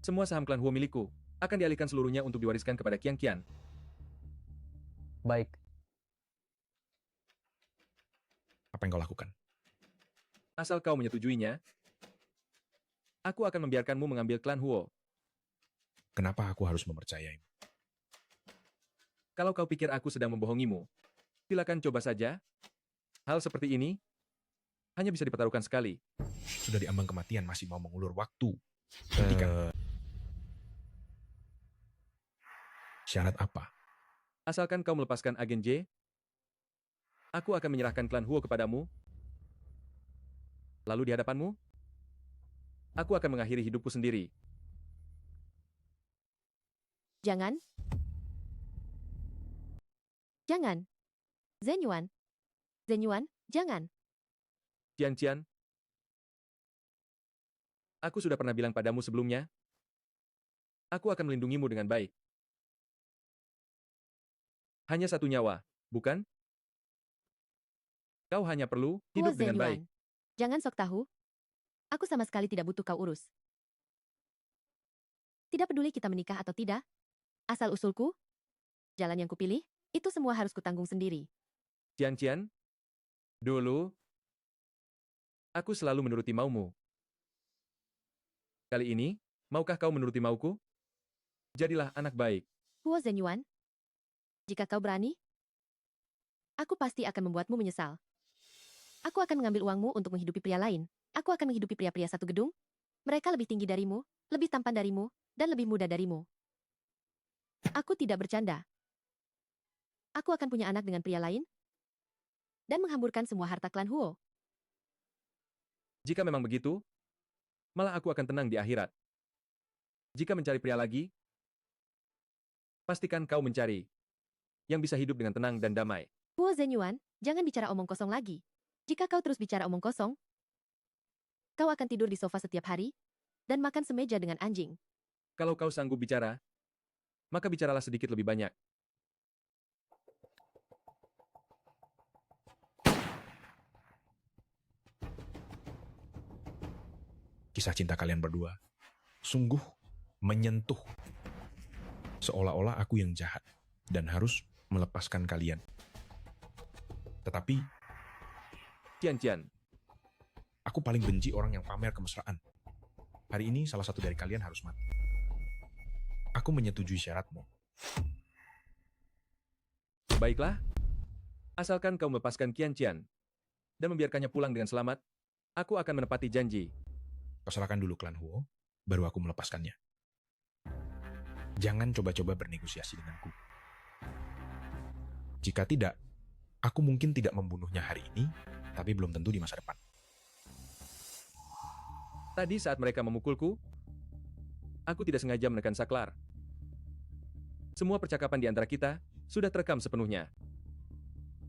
semua saham klan Huo milikku akan dialihkan seluruhnya untuk diwariskan kepada Qiang Qian. Baik, Apa yang kau lakukan? Asal kau menyetujuinya, aku akan membiarkanmu mengambil klan Huo. Kenapa aku harus mempercayaimu? Kalau kau pikir aku sedang membohongimu, silakan coba saja. Hal seperti ini hanya bisa dipertaruhkan sekali. Sudah di ambang kematian masih mau mengulur waktu. Hentikan. Syarat apa? Asalkan kau melepaskan agen J, aku akan menyerahkan klan Huo kepadamu. Lalu di hadapanmu, aku akan mengakhiri hidupku sendiri. Jangan. Jangan. Zenyuan. Zenyuan, jangan. Qian, aku sudah pernah bilang padamu sebelumnya, aku akan melindungimu dengan baik. Hanya satu nyawa, bukan? Kau hanya perlu hidup Huo dengan baik. Zenyuan. Jangan sok tahu. Aku sama sekali tidak butuh kau urus. Tidak peduli kita menikah atau tidak. Asal usulku, jalan yang kupilih, itu semua harus kutanggung sendiri. Qian, dulu, aku selalu menuruti maumu. Kali ini, maukah kau menuruti mauku? Jadilah anak baik. Huo Zenyuan, jika kau berani, aku pasti akan membuatmu menyesal. Aku akan mengambil uangmu untuk menghidupi pria lain. Aku akan menghidupi pria-pria satu gedung. Mereka lebih tinggi darimu, lebih tampan darimu, dan lebih muda darimu. Aku tidak bercanda. Aku akan punya anak dengan pria lain, dan menghamburkan semua harta klan Huo. Jika memang begitu, malah aku akan tenang di akhirat. Jika mencari pria lagi, pastikan kau mencari yang bisa hidup dengan tenang dan damai. Huo Zenyuan, jangan bicara omong kosong lagi. Jika kau terus bicara omong kosong, kau akan tidur di sofa setiap hari, dan makan semeja dengan anjing. Kalau kau sanggup bicara, maka bicaralah sedikit lebih banyak. Kisah cinta kalian berdua sungguh menyentuh. Seolah-olah aku yang jahat dan harus melepaskan kalian. Tetapi Qian, aku paling benci orang yang pamer kemesraan. Hari ini salah satu dari kalian harus mati. Aku menyetujui syaratmu. baiklah. Asalkan kau melepaskan Qian dan membiarkannya pulang dengan selamat, aku akan menepati janji. Kau serahkan dulu klan Huo, baru aku melepaskannya. Jangan coba-coba bernegosiasi denganku. Jika tidak, aku mungkin tidak membunuhnya hari ini, tapi belum tentu di masa depan. Tadi saat mereka memukulku, aku tidak sengaja menekan saklar. Semua percakapan di antara kita sudah terekam sepenuhnya.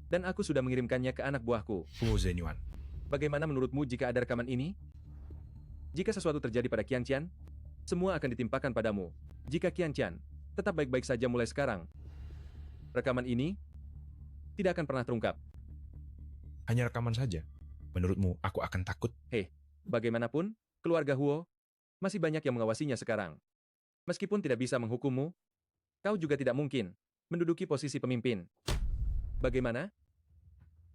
Dan aku sudah mengirimkannya ke anak buahku. Huo Zenyuan, Bagaimana menurutmu jika ada rekaman ini? Jika sesuatu terjadi pada Qian, semua akan ditimpakan padamu. Jika Qian tetap baik-baik saja mulai sekarang, rekaman ini tidak akan pernah terungkap. hanya rekaman saja. Menurutmu aku akan takut? Bagaimanapun, keluarga Huo masih banyak yang mengawasinya sekarang. Meskipun tidak bisa menghukummu, kau juga tidak mungkin menduduki posisi pemimpin. Bagaimana?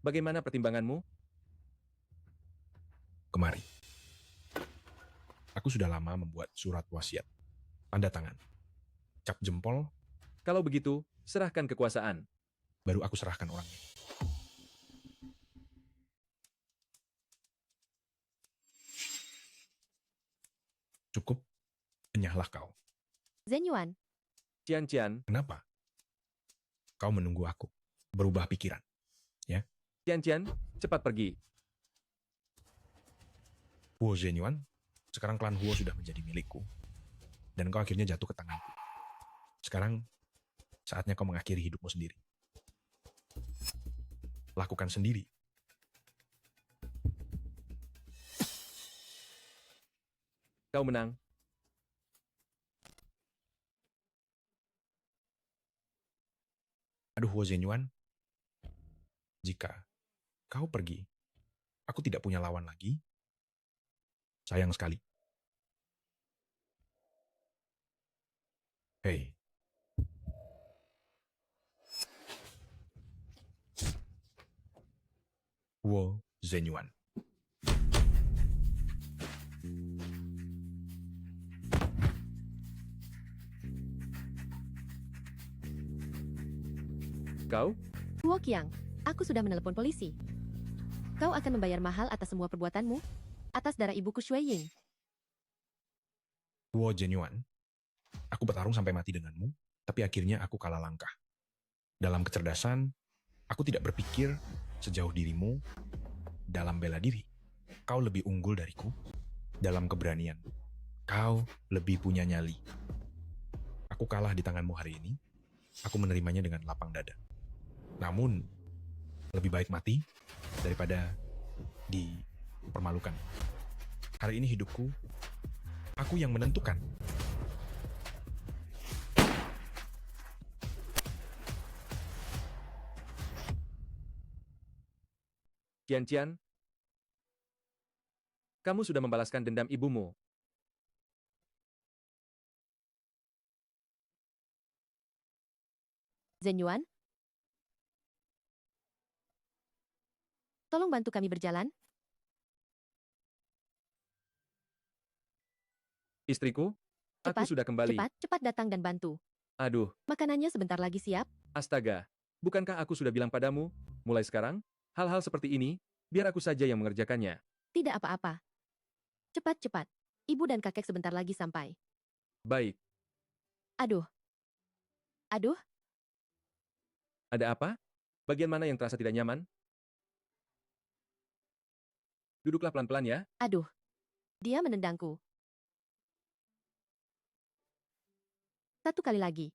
Bagaimana pertimbanganmu? Kemari. Aku sudah lama membuat surat wasiat. Tanda tangan. Cap jempol, Kalau begitu, serahkan kekuasaan. baru aku serahkan orangnya. Cukup, enyahlah kau. Zenyuan, Qian, Kenapa? Kau menunggu aku. Berubah pikiran. Qian, cepat pergi. Huo Zenyuan, sekarang klan Huo sudah menjadi milikku. Dan kau akhirnya jatuh ke tanganku. Sekarang, saatnya kau mengakhiri hidupmu sendiri. Lakukan sendiri. Kau menang. Aduh Huo Zenyuan, jika kau pergi, aku tidak punya lawan lagi. Sayang sekali. Hei, Wu Zenyuan. Kau? Huo Qiang, aku sudah menelepon polisi. Kau akan membayar mahal atas semua perbuatanmu, atas darah ibuku Shui Ying. Wu Zenyuan, aku bertarung sampai mati denganmu, tapi akhirnya aku kalah langkah. Dalam kecerdasan, aku tidak berpikir sejauh dirimu dalam bela diri. Kau lebih unggul dariku dalam keberanian. Kau lebih punya nyali. Aku kalah di tanganmu hari ini. Aku menerimanya dengan lapang dada. Namun, lebih baik mati daripada dipermalukan. Hari ini hidupku, aku yang menentukan. Qian, kamu sudah membalaskan dendam ibumu. Zenyuan, tolong bantu kami berjalan. Istriku, aku Cepat, sudah kembali. cepat datang dan bantu. Aduh, Makanannya sebentar lagi siap. astaga. Bukankah aku sudah bilang padamu, mulai sekarang, hal-hal seperti ini, biar aku saja yang mengerjakannya. Tidak apa-apa. Cepat. Ibu dan kakek sebentar lagi sampai. Baik, Aduh. ada apa? Bagian mana yang terasa tidak nyaman? Duduklah pelan-pelan ya. Aduh. Dia menendangku. Satu kali lagi.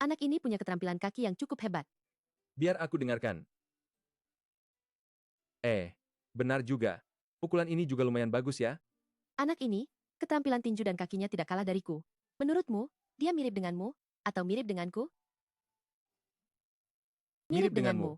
Anak ini punya keterampilan kaki yang cukup hebat. Biar aku dengarkan. Benar juga. Pukulan ini juga lumayan bagus ya. Anak ini, keterampilan tinju dan kakinya tidak kalah dariku. Menurutmu, dia mirip denganmu? Atau mirip denganku? Mirip denganmu.